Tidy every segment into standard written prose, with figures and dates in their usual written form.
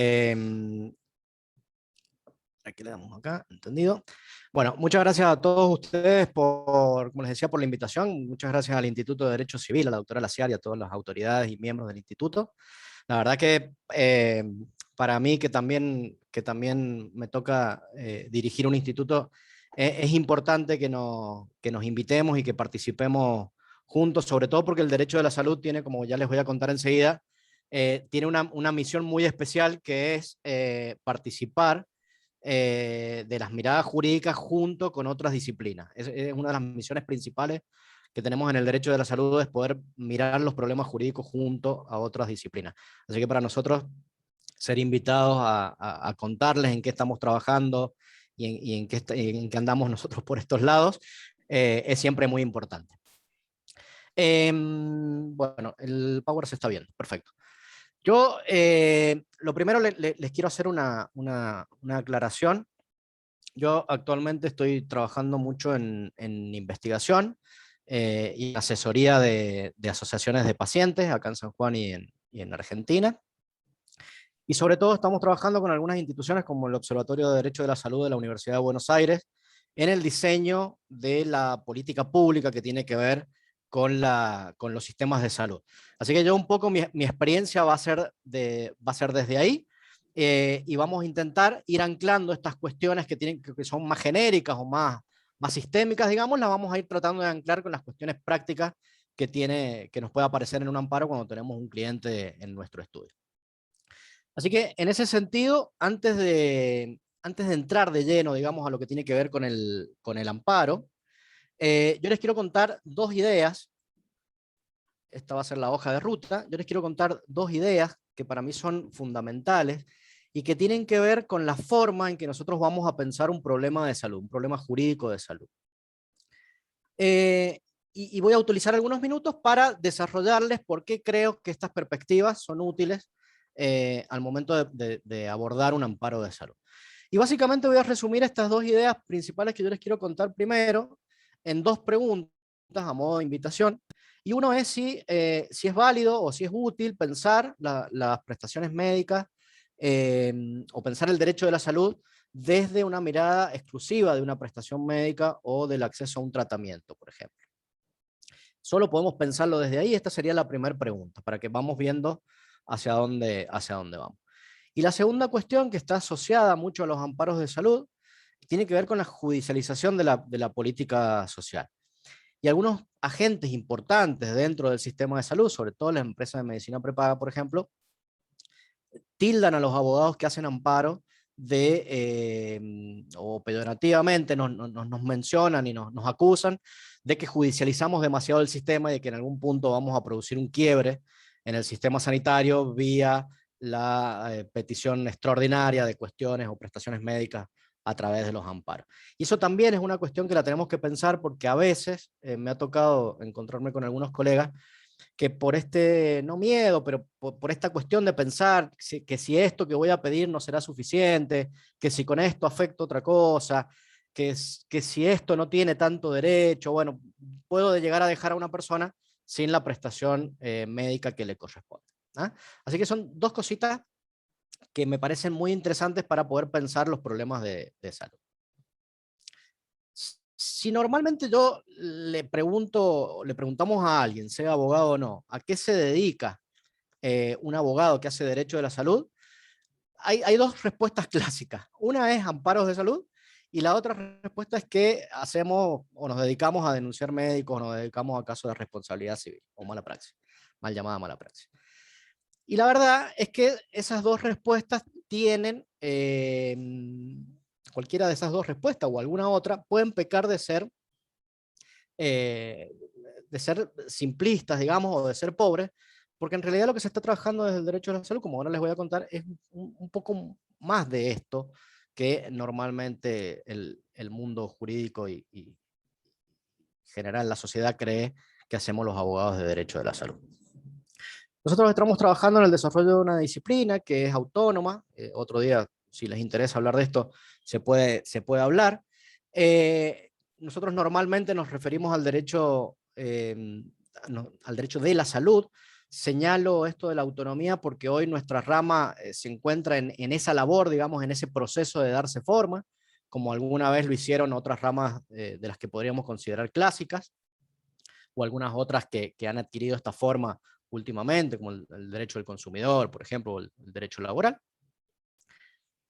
Eh, Aquí le damos acá, entendido. Bueno, muchas gracias a todos ustedes por, como les decía, por la invitación. Muchas gracias al Instituto de Derecho Civil, a la doctora Laciar y a todas las autoridades y miembros del instituto. La verdad que para mí, que también me toca dirigir un instituto, es importante que nos invitemos y que participemos juntos, sobre todo porque el derecho de la salud tiene, como ya les voy a contar enseguida, tiene una misión muy especial que es participar de las miradas jurídicas junto con otras disciplinas. Es una de las misiones principales que tenemos en el derecho de la salud, es poder mirar los problemas jurídicos junto a otras disciplinas. Así que para nosotros ser invitados a contarles en qué estamos trabajando y en qué andamos nosotros por estos lados, es siempre muy importante. Bueno, el Power se está viendo, perfecto. Yo lo primero les quiero hacer una aclaración. Yo actualmente estoy trabajando mucho en investigación y asesoría de asociaciones de pacientes acá en San Juan y en Argentina. Y sobre todo estamos trabajando con algunas instituciones como el Observatorio de Derecho de la Salud de la Universidad de Buenos Aires en el diseño de la política pública que tiene que ver con los sistemas de salud. Así que yo un poco mi experiencia va a ser desde ahí, y vamos a intentar ir anclando estas cuestiones que son más genéricas o más sistémicas, digamos, las vamos a ir tratando de anclar con las cuestiones prácticas que nos puede aparecer en un amparo cuando tenemos un cliente en nuestro estudio. Así que en ese sentido, antes de entrar de lleno, digamos, a lo que tiene que ver con el amparo, yo les quiero contar dos ideas. Esta va a ser la hoja de ruta. Yo les quiero contar dos ideas que para mí son fundamentales y que tienen que ver con la forma en que nosotros vamos a pensar un problema de salud, un problema jurídico de salud. Y voy a utilizar algunos minutos para desarrollarles por qué creo que estas perspectivas son útiles al momento de abordar un amparo de salud. Y básicamente voy a resumir estas dos ideas principales que yo les quiero contar primero en dos preguntas a modo de invitación. Y uno es si es válido o si es útil pensar las prestaciones médicas o pensar el derecho de la salud desde una mirada exclusiva de una prestación médica o del acceso a un tratamiento, por ejemplo. Solo podemos pensarlo desde ahí. Esta sería la primera pregunta, para que vamos viendo hacia dónde vamos. Y la segunda cuestión, que está asociada mucho a los amparos de salud, tiene que ver con la judicialización de la política social. Y algunos agentes importantes dentro del sistema de salud, sobre todo las empresas de medicina prepaga, por ejemplo, tildan a los abogados que hacen amparo o peyorativamente nos mencionan y nos acusan de que judicializamos demasiado el sistema y de que en algún punto vamos a producir un quiebre en el sistema sanitario vía la petición extraordinaria de cuestiones o prestaciones médicas a través de los amparos. Y eso también es una cuestión que la tenemos que pensar, porque a veces me ha tocado encontrarme con algunos colegas que por no miedo, pero por esta cuestión de pensar que si esto que voy a pedir no será suficiente, que si con esto afecta otra cosa, que si esto no tiene tanto derecho, bueno, puedo llegar a dejar a una persona sin la prestación médica que le corresponde. ¿Ah? Así que son dos cositas que me parecen muy interesantes para poder pensar los problemas de salud. Si normalmente yo le preguntamos a alguien, sea abogado o no, a qué se dedica un abogado que hace derecho de la salud, hay dos respuestas clásicas. Una es amparos de salud y la otra respuesta es que hacemos o nos dedicamos a denunciar médicos, o nos dedicamos a casos de responsabilidad civil o mala praxis, mal llamada mala praxis. Y la verdad es que esas dos respuestas tienen, cualquiera de esas dos respuestas o alguna otra, pueden pecar eh, de ser simplistas, digamos, o de ser pobres, porque en realidad lo que se está trabajando desde el derecho a la salud, como ahora les voy a contar, es un poco más de esto que normalmente el mundo jurídico y general, la sociedad cree que hacemos los abogados de derecho de la salud. Nosotros estamos trabajando en el desarrollo de una disciplina que es autónoma. Otro día, si les interesa hablar de esto, se puede hablar. Nosotros normalmente nos referimos al derecho de la salud Señalo esto de la autonomía porque hoy nuestra rama se encuentra en esa labor, digamos, en ese proceso de darse forma, como alguna vez lo hicieron otras ramas de las que podríamos considerar clásicas, o algunas otras que han adquirido esta forma últimamente, como el derecho del consumidor, por ejemplo, o el derecho laboral.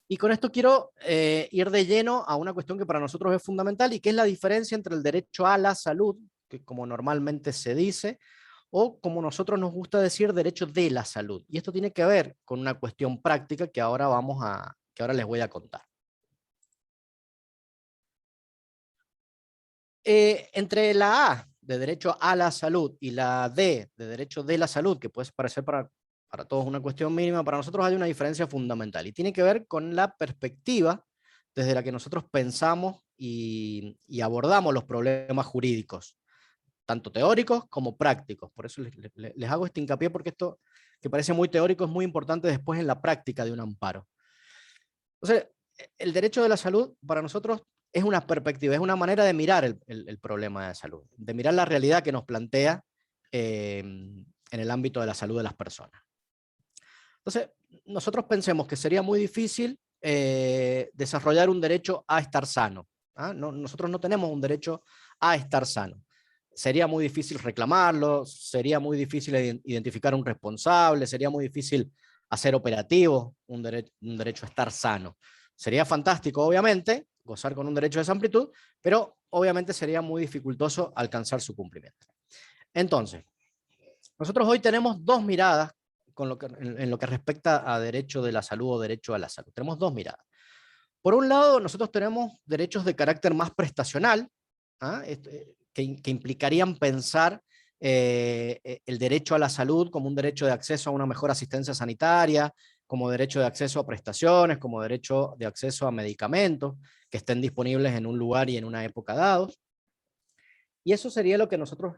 Y con esto quiero ir de lleno a una cuestión que para nosotros es fundamental y que es la diferencia entre el derecho a la salud, que como normalmente se dice, o como nosotros nos gusta decir, derecho de la salud. Y esto tiene que ver con una cuestión práctica que ahora les voy a contar. Entre la A de derecho a la salud y la D de derecho de la salud, que puede parecer para todos una cuestión mínima, para nosotros hay una diferencia fundamental y tiene que ver con la perspectiva desde la que nosotros pensamos y abordamos los problemas jurídicos, tanto teóricos como prácticos. Por eso les hago este hincapié, porque esto que parece muy teórico es muy importante después en la práctica de un amparo. Entonces, el derecho de la salud para nosotros es una perspectiva, es una manera de mirar el problema de salud, de mirar la realidad que nos plantea en el ámbito de la salud de las personas. Entonces, nosotros pensemos que sería muy difícil desarrollar un derecho a estar sano. ¿Ah? No, nosotros no tenemos un derecho a estar sano. Sería muy difícil reclamarlo, sería muy difícil identificar un responsable, sería muy difícil hacer operativo un derecho a estar sano. Sería fantástico, obviamente, gozar con un derecho de esa amplitud, pero obviamente sería muy dificultoso alcanzar su cumplimiento. Entonces, nosotros hoy tenemos dos miradas en lo que respecta a derecho de la salud o derecho a la salud. Tenemos dos miradas. Por un lado, nosotros tenemos derechos de carácter más prestacional, ¿ah? Que implicarían pensar el derecho a la salud como un derecho de acceso a una mejor asistencia sanitaria, como derecho de acceso a prestaciones, como derecho de acceso a medicamentos que estén disponibles en un lugar y en una época dados. Y eso sería lo que nosotros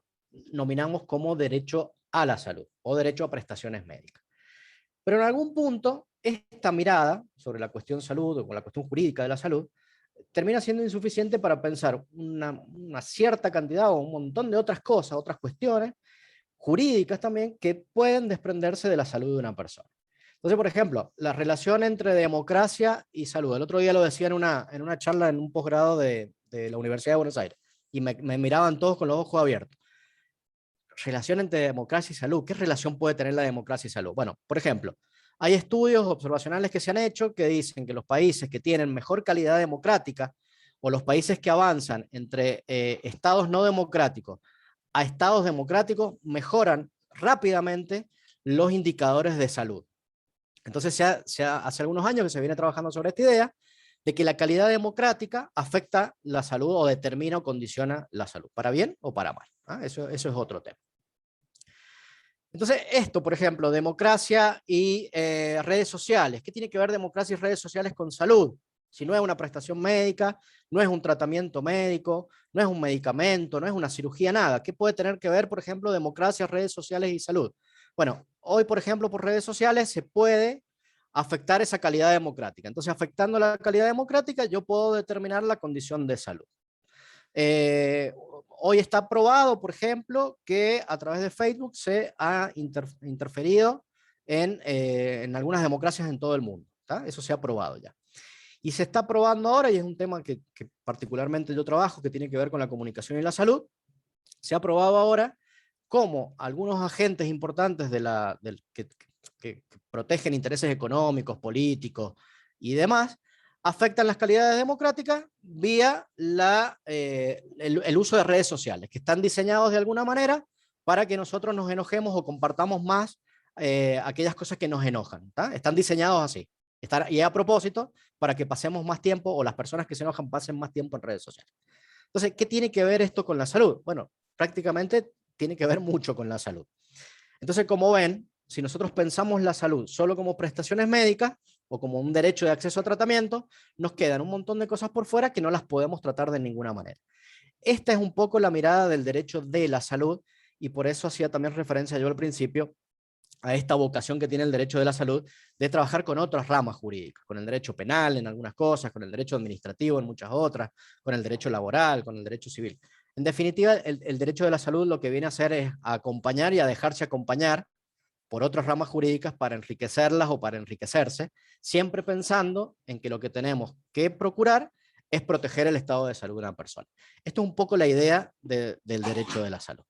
nominamos como derecho a la salud o derecho a prestaciones médicas. Pero en algún punto, esta mirada sobre la cuestión salud o con la cuestión jurídica de la salud termina siendo insuficiente para pensar una cierta cantidad o un montón de otras cosas, otras cuestiones jurídicas también que pueden desprenderse de la salud de una persona. Entonces, por ejemplo, la relación entre democracia y salud. El otro día lo decía en una charla en un posgrado de la Universidad de Buenos Aires y me miraban todos con los ojos abiertos. Relación entre democracia y salud. ¿Qué relación puede tener la democracia y salud? Bueno, por ejemplo, hay estudios observacionales que se han hecho que dicen que los países que tienen mejor calidad democrática o los países que avanzan entre estados no democráticos a estados democráticos mejoran rápidamente los indicadores de salud. Entonces, hace algunos años que se viene trabajando sobre esta idea de que la calidad democrática afecta la salud o determina o condiciona la salud, para bien o para mal. ¿Ah? Eso es otro tema. Entonces, esto, por ejemplo, democracia y redes sociales. ¿Qué tiene que ver democracia y redes sociales con salud? Si no es una prestación médica, no es un tratamiento médico, no es un medicamento, no es una cirugía, nada. ¿Qué puede tener que ver, por ejemplo, democracia, redes sociales y salud? Bueno, hoy, por ejemplo, por redes sociales se puede afectar esa calidad democrática. Entonces, afectando la calidad democrática, yo puedo determinar la condición de salud. Hoy está probado, por ejemplo, que a través de Facebook se ha interferido en algunas democracias en todo el mundo. ¿Tá? Eso se ha probado ya. Y se está probando ahora, y es un tema que particularmente yo trabajo, que tiene que ver con la comunicación y la salud. Se ha probado ahora cómo algunos agentes importantes que protegen intereses económicos, políticos y demás, afectan las calidades democráticas vía el uso de redes sociales, que están diseñados de alguna manera para que nosotros nos enojemos o compartamos más aquellas cosas que nos enojan. ¿Tá? Están diseñados así. Y a propósito, para que pasemos más tiempo, o las personas que se enojan pasen más tiempo en redes sociales. Entonces, ¿qué tiene que ver esto con la salud? Bueno, prácticamente tiene que ver mucho con la salud. Entonces, como ven, si nosotros pensamos la salud solo como prestaciones médicas o como un derecho de acceso a tratamiento, nos quedan un montón de cosas por fuera que no las podemos tratar de ninguna manera. Esta es un poco la mirada del derecho de la salud, y por eso hacía también referencia yo al principio a esta vocación que tiene el derecho de la salud de trabajar con otras ramas jurídicas, con el derecho penal en algunas cosas, con el derecho administrativo en muchas otras, con el derecho laboral, con el derecho civil. En definitiva, el derecho de la salud lo que viene a hacer es a acompañar y a dejarse acompañar por otras ramas jurídicas para enriquecerlas o para enriquecerse, siempre pensando en que lo que tenemos que procurar es proteger el estado de salud de una persona. Esto es un poco la idea del derecho de la salud.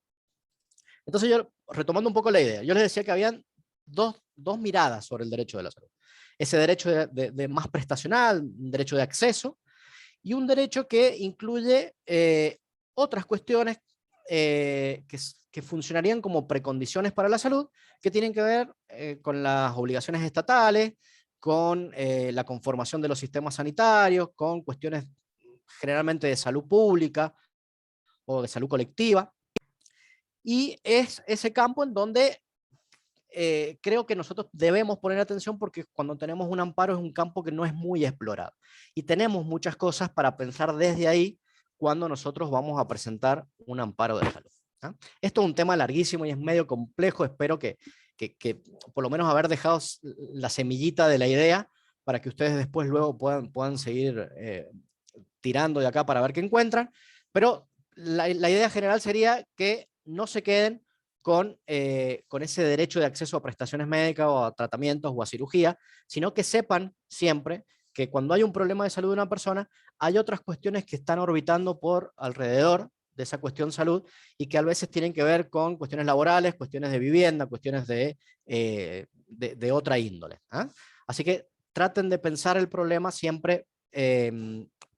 Entonces yo, retomando un poco la idea, yo les decía que habían dos miradas sobre el derecho de la salud. Ese derecho de más prestacional, un derecho de acceso, y un derecho que incluye otras cuestiones que funcionarían como precondiciones para la salud, que tienen que ver con las obligaciones estatales, con la conformación de los sistemas sanitarios, con cuestiones generalmente de salud pública o de salud colectiva. Y es ese campo en donde creo que nosotros debemos poner atención, porque cuando tenemos un amparo es un campo que no es muy explorado. Y tenemos muchas cosas para pensar desde ahí cuando nosotros vamos a presentar un amparo de salud. ¿Ah? Esto es un tema larguísimo y es medio complejo. Espero que por lo menos haber dejado la semillita de la idea para que ustedes después luego puedan seguir tirando de acá para ver qué encuentran. Pero la idea general sería que no se queden con ese derecho de acceso a prestaciones médicas o a tratamientos o a cirugía, sino que sepan siempre que cuando hay un problema de salud de una persona, hay otras cuestiones que están orbitando por alrededor de esa cuestión salud y que a veces tienen que ver con cuestiones laborales, cuestiones de vivienda, cuestiones de otra índole. ¿Ah? Así que traten de pensar el problema siempre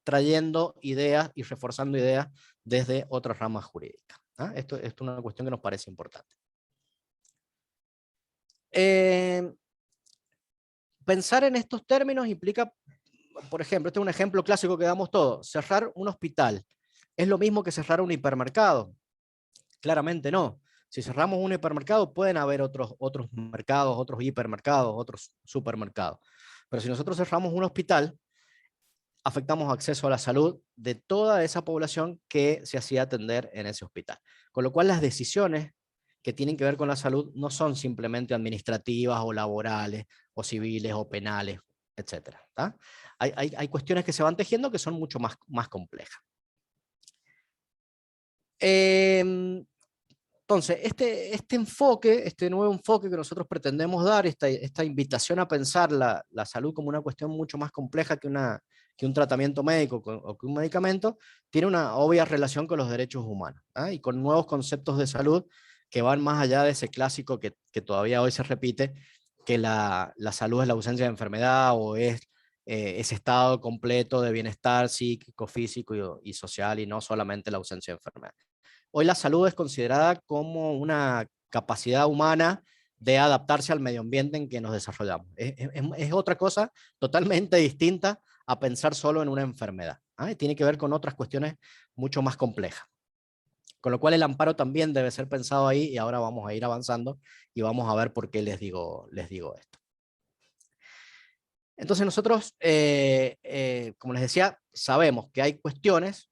trayendo ideas y reforzando ideas desde otras ramas jurídicas. ¿Ah? Esto es una cuestión que nos parece importante. Pensar en estos términos implica, por ejemplo, este es un ejemplo clásico que damos todos: cerrar un hospital. ¿Es lo mismo que cerrar un hipermercado? Claramente no. Si cerramos un hipermercado, pueden haber otros mercados, otros hipermercados, otros supermercados. Pero si nosotros cerramos un hospital, afectamos acceso a la salud de toda esa población que se hacía atender en ese hospital. Con lo cual las decisiones que tienen que ver con la salud no son simplemente administrativas o laborales o civiles o penales, etc. Hay cuestiones que se van tejiendo que son mucho más complejas. Entonces, este nuevo enfoque que nosotros pretendemos dar, esta invitación a pensar la salud como una cuestión mucho más compleja que un tratamiento médico o que un medicamento, tiene una obvia relación con los derechos humanos, ¿ah? Y con nuevos conceptos de salud que van más allá de ese clásico que todavía hoy se repite, que la salud es la ausencia de enfermedad o es ese estado completo de bienestar psíquico, físico y social, y no solamente la ausencia de enfermedad. Hoy la salud es considerada como una capacidad humana de adaptarse al medio ambiente en que nos desarrollamos. Es otra cosa totalmente distinta a pensar solo en una enfermedad. ¿Ah? Y tiene que ver con otras cuestiones mucho más complejas. Con lo cual el amparo también debe ser pensado ahí, y ahora vamos a ir avanzando y vamos a ver por qué les digo esto. Entonces nosotros, como les decía, sabemos que hay cuestiones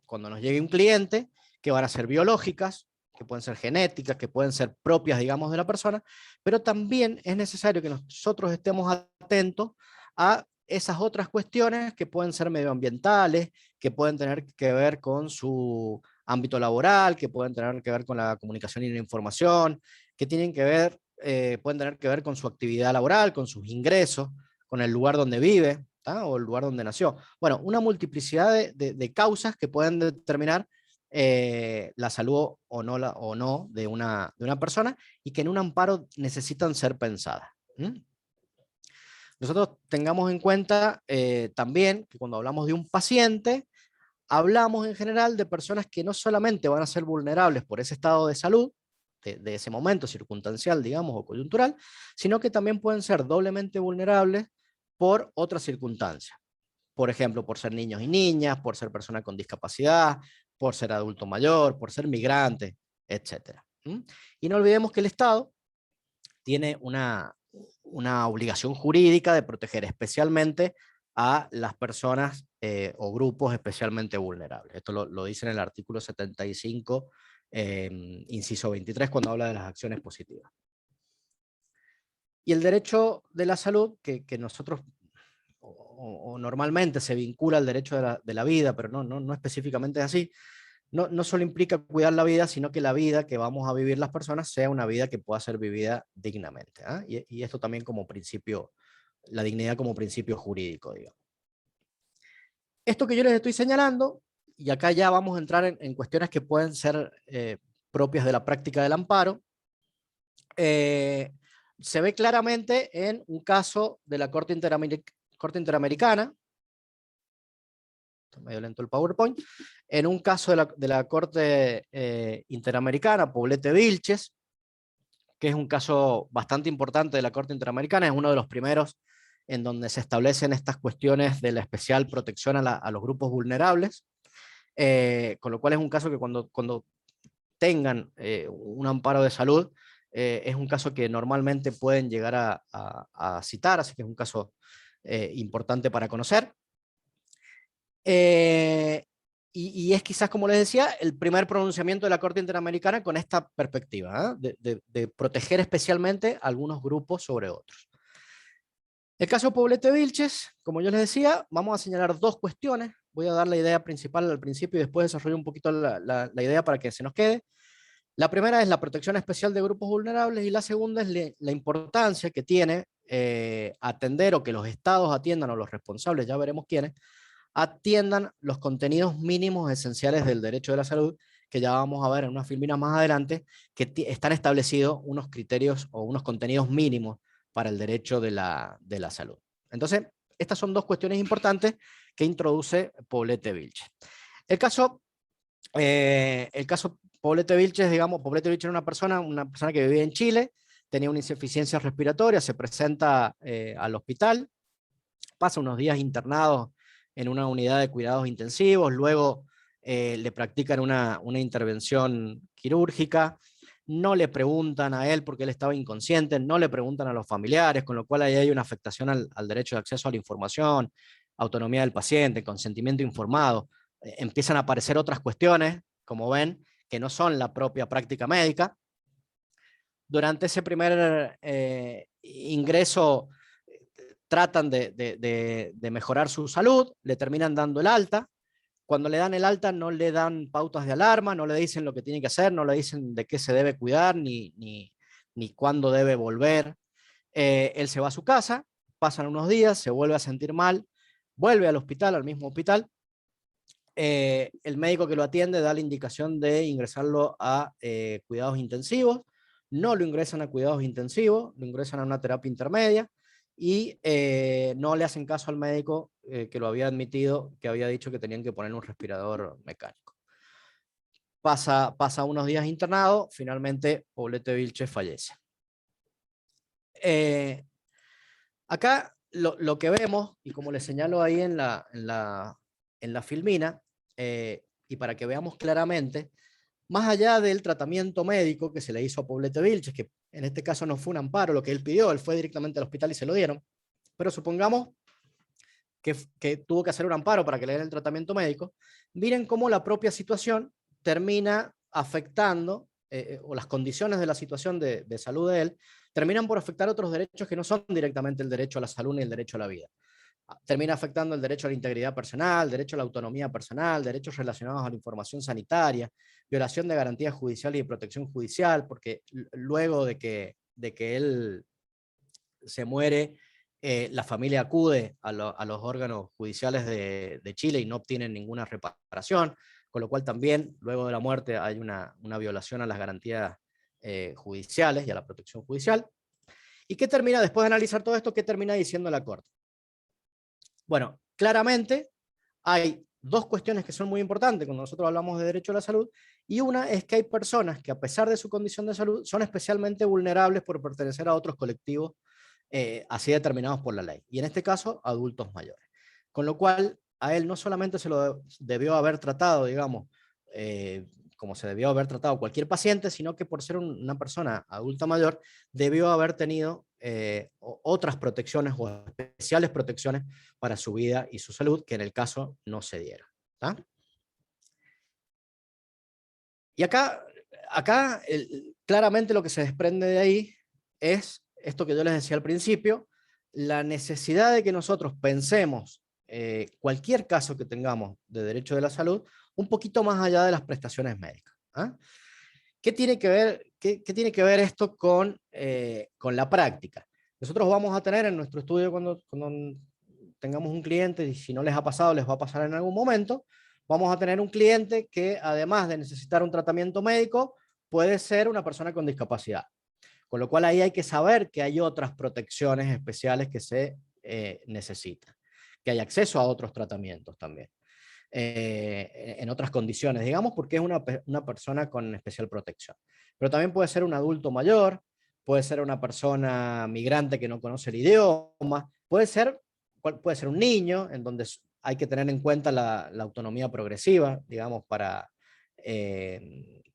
cuando nos llegue un cliente que van a ser biológicas, que pueden ser genéticas, que pueden ser propias, digamos, de la persona, pero también es necesario que nosotros estemos atentos a esas otras cuestiones que pueden ser medioambientales, que pueden tener que ver con su ámbito laboral, que pueden tener que ver con la comunicación y la información, que tienen que ver, pueden tener que ver con su actividad laboral, con sus ingresos, con el lugar donde vive, o el lugar donde nació. Bueno, una multiplicidad de causas que pueden determinar la salud o no de una persona, y que en un amparo necesitan ser pensadas. Nosotros tengamos en cuenta también que cuando hablamos de un paciente, hablamos en general de personas que no solamente van a ser vulnerables por ese estado de salud, de ese momento circunstancial, digamos, o coyuntural, sino que también pueden ser doblemente vulnerables por otras circunstancias. Por ejemplo, por ser niños y niñas, por ser personas con discapacidad, por ser adulto mayor, por ser migrante, etc. Y no olvidemos que el Estado tiene una obligación jurídica de proteger especialmente a las personas o grupos especialmente vulnerables. Esto lo dice en el artículo 75, inciso 23, cuando habla de las acciones positivas. Y el derecho de la salud, que nosotros o normalmente se vincula al derecho de la vida, pero no específicamente es así, no solo implica cuidar la vida, sino que la vida que vamos a vivir las personas sea una vida que pueda ser vivida dignamente. ¿Ah? Y esto también como principio, la dignidad como principio jurídico, digamos. Esto que yo les estoy señalando, y acá ya vamos a entrar en cuestiones que pueden ser propias de la práctica del amparo, se ve claramente en un caso de la Corte Interamericana, está medio lento el PowerPoint, en un caso de la Corte Interamericana, Poblete Vilches, que es un caso bastante importante de la Corte Interamericana, es uno de los primeros en donde se establecen estas cuestiones de la especial protección a los grupos vulnerables, con lo cual es un caso que cuando tengan un amparo de salud, es un caso que normalmente pueden llegar a citar, así que es un caso importante para conocer. Y es quizás, como les decía, el primer pronunciamiento de la Corte Interamericana con esta perspectiva, ¿eh? de proteger especialmente a algunos grupos sobre otros. El caso Poblete Vilches, como yo les decía, vamos a señalar dos cuestiones. Voy a dar la idea principal al principio y después desarrollo un poquito la idea para que se nos quede. La primera es la protección especial de grupos vulnerables y la segunda es la importancia que tiene atender o que los estados atiendan, o los responsables, ya veremos quiénes, atiendan los contenidos mínimos esenciales del derecho de la salud, que ya vamos a ver en unas filminas más adelante, que están establecidos unos criterios o unos contenidos mínimos para el derecho de la salud. Entonces, estas son dos cuestiones importantes que introduce Poblete Vilches. El caso Poblete Vilches, digamos, Poblete Vilches era una persona que vivía en Chile, tenía una insuficiencia respiratoria, se presenta al hospital, pasa unos días internados en una unidad de cuidados intensivos, luego le practican una intervención quirúrgica, no le preguntan a él porque él estaba inconsciente, no le preguntan a los familiares, con lo cual ahí hay una afectación al derecho de acceso a la información, autonomía del paciente, consentimiento informado. Empiezan a aparecer otras cuestiones, como ven, que no son la propia práctica médica. Durante ese primer ingreso tratan de mejorar su salud, le terminan dando el alta. Cuando le dan el alta no le dan pautas de alarma, no le dicen lo que tiene que hacer, no le dicen de qué se debe cuidar, ni cuándo debe volver. Él se va a su casa, pasan unos días, se vuelve a sentir mal, vuelve al hospital, al mismo hospital. El médico que lo atiende da la indicación de ingresarlo a cuidados intensivos. No lo ingresan a cuidados intensivos, lo ingresan a una terapia intermedia y no le hacen caso al médico que lo había admitido, que había dicho que tenían que poner un respirador mecánico. Pasa unos días internado, finalmente Poblete Vilches fallece. Acá lo que vemos, y como les señalo ahí en la filmina, y para que veamos claramente, más allá del tratamiento médico que se le hizo a Poblete Vilches, que en este caso no fue un amparo lo que él pidió, él fue directamente al hospital y se lo dieron, pero supongamos que tuvo que hacer un amparo para que le den el tratamiento médico, miren cómo la propia situación termina afectando, o las condiciones de la situación de salud de él, terminan por afectar otros derechos que no son directamente el derecho a la salud ni el derecho a la vida. Termina afectando el derecho a la integridad personal, derecho a la autonomía personal, derechos relacionados a la información sanitaria, violación de garantías judiciales y protección judicial, porque luego de que él se muere, la familia acude a los órganos judiciales de Chile y no obtienen ninguna reparación, con lo cual también luego de la muerte hay una violación a las garantías judiciales y a la protección judicial. ¿Y qué termina, después de analizar todo esto, qué termina diciendo la Corte? Bueno, claramente hay dos cuestiones que son muy importantes cuando nosotros hablamos de derecho a la salud, y una es que hay personas que a pesar de su condición de salud son especialmente vulnerables por pertenecer a otros colectivos así determinados por la ley, y en este caso adultos mayores. Con lo cual a él no solamente se lo debió haber tratado, digamos, como se debió haber tratado cualquier paciente, sino que por ser una persona adulta mayor, debió haber tenido otras protecciones o especiales protecciones para su vida y su salud, que en el caso no se dieron. ¿Tá? Y acá claramente lo que se desprende de ahí es esto que yo les decía al principio, la necesidad de que nosotros pensemos cualquier caso que tengamos de derecho de la salud, un poquito más allá de las prestaciones médicas. ¿Ah? ¿Qué tiene que ver, qué tiene que ver esto con la práctica? Nosotros vamos a tener en nuestro estudio cuando tengamos un cliente, y si no les ha pasado, les va a pasar en algún momento, vamos a tener un cliente que además de necesitar un tratamiento médico, puede ser una persona con discapacidad. Con lo cual ahí hay que saber que hay otras protecciones especiales que se necesitan, que hay acceso a otros tratamientos también, en otras condiciones, digamos, porque es una persona con especial protección. Pero también puede ser un adulto mayor, puede ser una persona migrante que no conoce el idioma, puede ser un niño, en donde hay que tener en cuenta la autonomía progresiva, digamos, para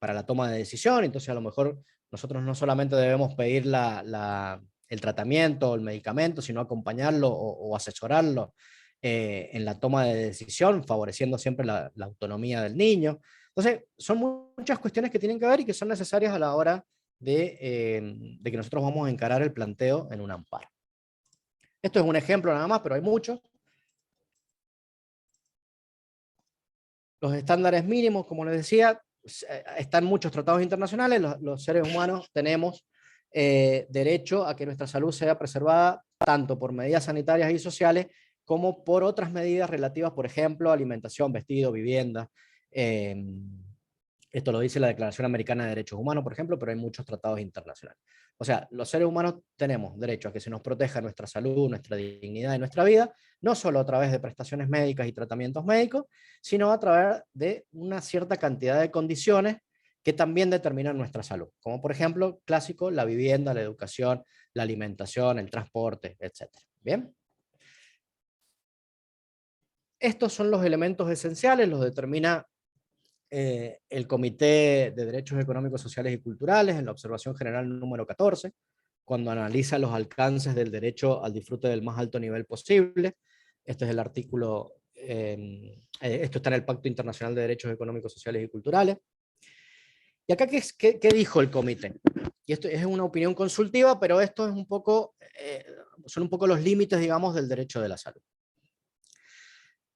la toma de decisión. Entonces a lo mejor nosotros no solamente debemos pedir el tratamiento o el medicamento, sino acompañarlo o asesorarlo en la toma de decisión, favoreciendo siempre la autonomía del niño. Entonces, son muchas cuestiones que tienen que ver y que son necesarias a la hora de que nosotros vamos a encarar el planteo en un amparo. Esto es un ejemplo nada más, pero hay muchos. Los estándares mínimos, como les decía, están muchos tratados internacionales. Los seres humanos tenemos derecho a que nuestra salud sea preservada tanto por medidas sanitarias y sociales como por otras medidas relativas, por ejemplo, alimentación, vestido, vivienda. Esto lo dice la Declaración Americana de Derechos Humanos, por ejemplo, pero hay muchos tratados internacionales. O sea, los seres humanos tenemos derecho a que se nos proteja nuestra salud, nuestra dignidad y nuestra vida, no solo a través de prestaciones médicas y tratamientos médicos, sino a través de una cierta cantidad de condiciones que también determinan nuestra salud, como por ejemplo, clásico, la vivienda, la educación, la alimentación, el transporte, etc. ¿Bien? Estos son los elementos esenciales, los determina el Comité de Derechos Económicos, Sociales y Culturales en la observación general número 14, cuando analiza los alcances del derecho al disfrute del más alto nivel posible. Este es el artículo, esto está en el Pacto Internacional de Derechos Económicos, Sociales y Culturales. Y acá, ¿qué dijo el comité? Y esto es una opinión consultiva, pero esto es un poco, son un poco los límites, digamos, del derecho de la salud.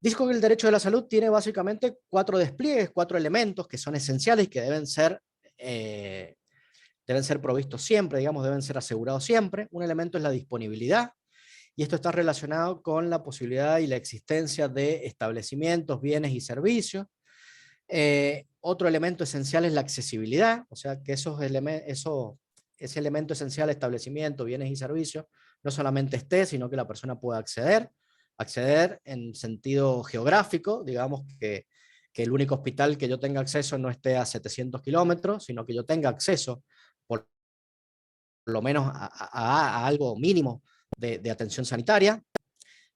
Dijo que el derecho de la salud tiene básicamente 4 despliegues, 4 elementos que son esenciales y que deben ser provistos siempre, digamos, deben ser asegurados siempre. Un elemento es la disponibilidad, y esto está relacionado con la posibilidad y la existencia de establecimientos, bienes y servicios. Otro elemento esencial es la accesibilidad, o sea, que ese elemento esencial, establecimiento, bienes y servicios, no solamente esté, sino que la persona pueda acceder en sentido geográfico, digamos que el único hospital que yo tenga acceso no esté a 700 kilómetros, sino que yo tenga acceso por lo menos a algo mínimo de atención sanitaria,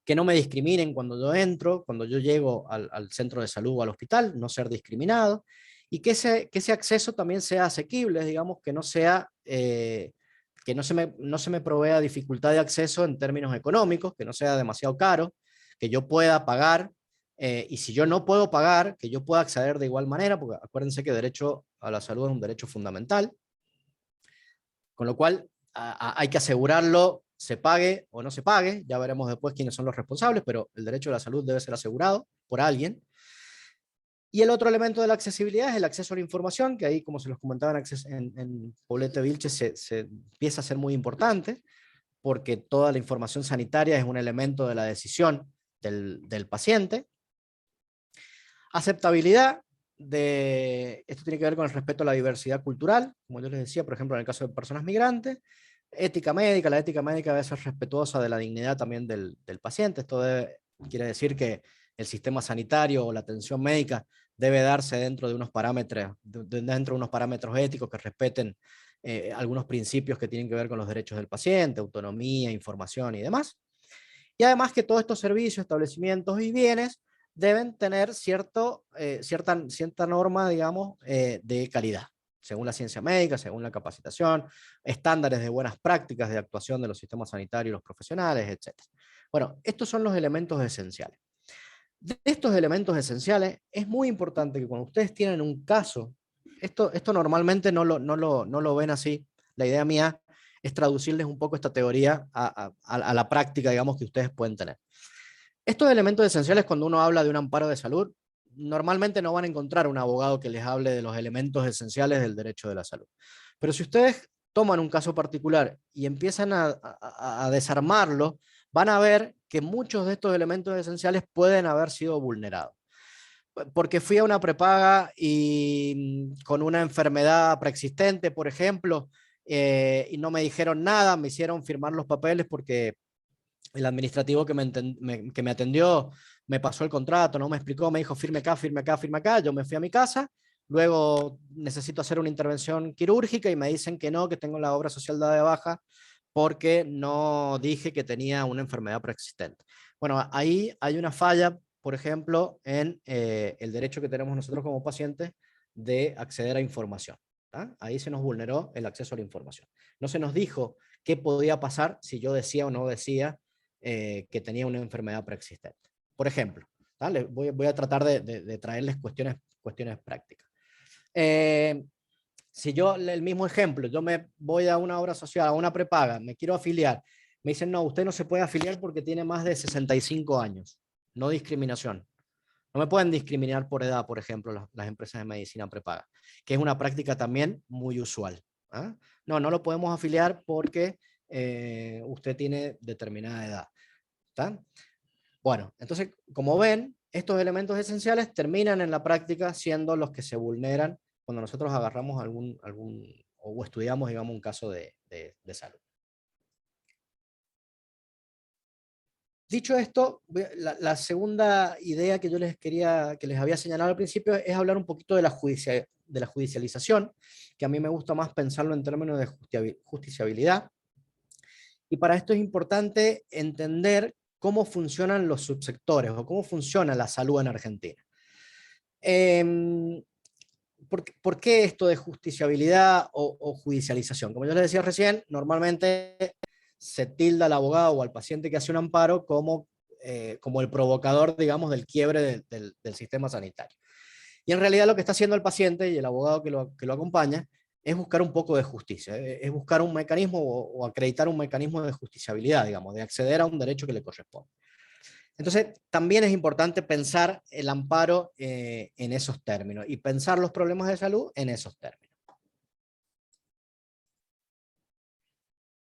que no me discriminen cuando yo entro, cuando yo llego al centro de salud o al hospital, no ser discriminado, y que ese acceso también sea asequible, digamos, que no sea... que no se me provea dificultad de acceso en términos económicos, que no sea demasiado caro, que yo pueda pagar, y si yo no puedo pagar, que yo pueda acceder de igual manera, porque acuérdense que derecho a la salud es un derecho fundamental, con lo cual hay que asegurarlo, se pague o no se pague, ya veremos después quiénes son los responsables, pero el derecho a la salud debe ser asegurado por alguien. Y el otro elemento de la accesibilidad es el acceso a la información, que ahí, como se los comentaba en Poblete Vilches, se empieza a ser muy importante, porque toda la información sanitaria es un elemento de la decisión del paciente. Aceptabilidad, esto tiene que ver con el respeto a la diversidad cultural, como yo les decía, por ejemplo, en el caso de personas migrantes. Ética médica, la ética médica debe ser respetuosa de la dignidad también del paciente. Esto quiere decir que el sistema sanitario o la atención médica debe darse dentro de unos parámetros, éticos que respeten algunos principios que tienen que ver con los derechos del paciente, autonomía, información y demás. Y además que todos estos servicios, establecimientos y bienes deben tener cierta norma, digamos, de calidad, según la ciencia médica, según la capacitación, estándares de buenas prácticas de actuación de los sistemas sanitarios y los profesionales, etc. Bueno, estos son los elementos esenciales. De estos elementos esenciales, es muy importante que cuando ustedes tienen un caso, esto normalmente no lo ven así, la idea mía es traducirles un poco esta teoría a la práctica, digamos, que ustedes pueden tener. Estos elementos esenciales, cuando uno habla de un amparo de salud, normalmente no van a encontrar un abogado que les hable de los elementos esenciales del derecho de la salud. Pero si ustedes toman un caso particular y empiezan a desarmarlo, van a ver que muchos de estos elementos esenciales pueden haber sido vulnerados. Porque fui a una prepaga y con una enfermedad preexistente, por ejemplo, y no me dijeron nada, me hicieron firmar los papeles porque el administrativo que me atendió me pasó el contrato, no me explicó, me dijo firme acá, firme acá, firme acá, yo me fui a mi casa, luego necesito hacer una intervención quirúrgica y me dicen que no, que tengo la obra social dada de baja porque no dije que tenía una enfermedad preexistente. Bueno, ahí hay una falla, por ejemplo, en el derecho que tenemos nosotros como pacientes de acceder a información. Ahí se nos vulneró el acceso a la información. No se nos dijo qué podía pasar si yo decía o no decía que tenía una enfermedad preexistente. Por ejemplo, voy a tratar de traerles cuestiones prácticas. Si yo, el mismo ejemplo, yo me voy a una obra social, a una prepaga, me quiero afiliar, me dicen, no, usted no se puede afiliar porque tiene más de 65 años. No discriminación. No me pueden discriminar por edad, por ejemplo, las empresas de medicina prepaga, que es una práctica también muy usual. No, no lo podemos afiliar porque usted tiene determinada edad. ¿Está? Bueno, entonces, como ven, estos elementos esenciales terminan en la práctica siendo los que se vulneran cuando nosotros agarramos o estudiamos, digamos, un caso de salud. Dicho esto, la segunda idea que yo que les había señalado al principio es hablar un poquito de la judicialización, que a mí me gusta más pensarlo en términos de justiciabilidad. Y para esto es importante entender cómo funcionan los subsectores o cómo funciona la salud en Argentina. ¿Por qué esto de justiciabilidad o judicialización? Como yo les decía recién, normalmente se tilda al abogado o al paciente que hace un amparo como el provocador, digamos, del quiebre del sistema sanitario. Y en realidad lo que está haciendo el paciente y el abogado que lo acompaña es buscar un poco de justicia, es buscar un mecanismo o acreditar un mecanismo de justiciabilidad, digamos, de acceder a un derecho que le corresponde. Entonces, también es importante pensar el amparo en esos términos y pensar los problemas de salud en esos términos.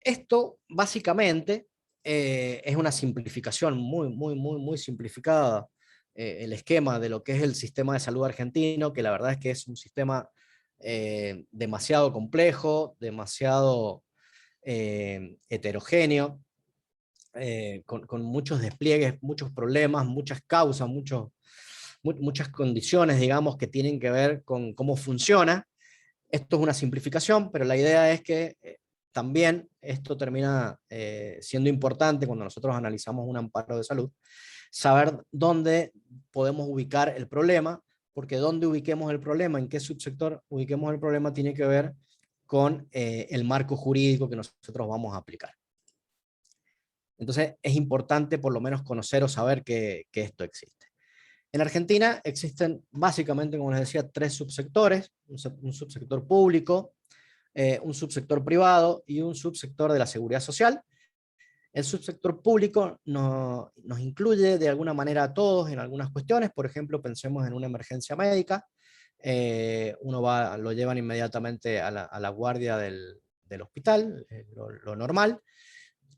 Esto, básicamente, es una simplificación muy simplificada, el esquema de lo que es el sistema de salud argentino, que la verdad es que es un sistema demasiado complejo, demasiado heterogéneo, con muchos despliegues, muchos problemas, muchas causas, muchas condiciones, digamos, que tienen que ver con cómo funciona. Esto es una simplificación, pero la idea es que también esto termina siendo importante cuando nosotros analizamos un amparo de salud, saber dónde podemos ubicar el problema, porque dónde ubiquemos el problema, en qué subsector ubiquemos el problema, tiene que ver con el marco jurídico que nosotros vamos a aplicar. Entonces es importante por lo menos conocer o saber que esto existe. En Argentina existen básicamente, como les decía, tres subsectores: un subsector público, un subsector privado y un subsector de la seguridad social. El subsector público nos incluye de alguna manera a todos en algunas cuestiones. Por ejemplo, pensemos en una emergencia médica. Lo llevan inmediatamente a la guardia del hospital, lo normal.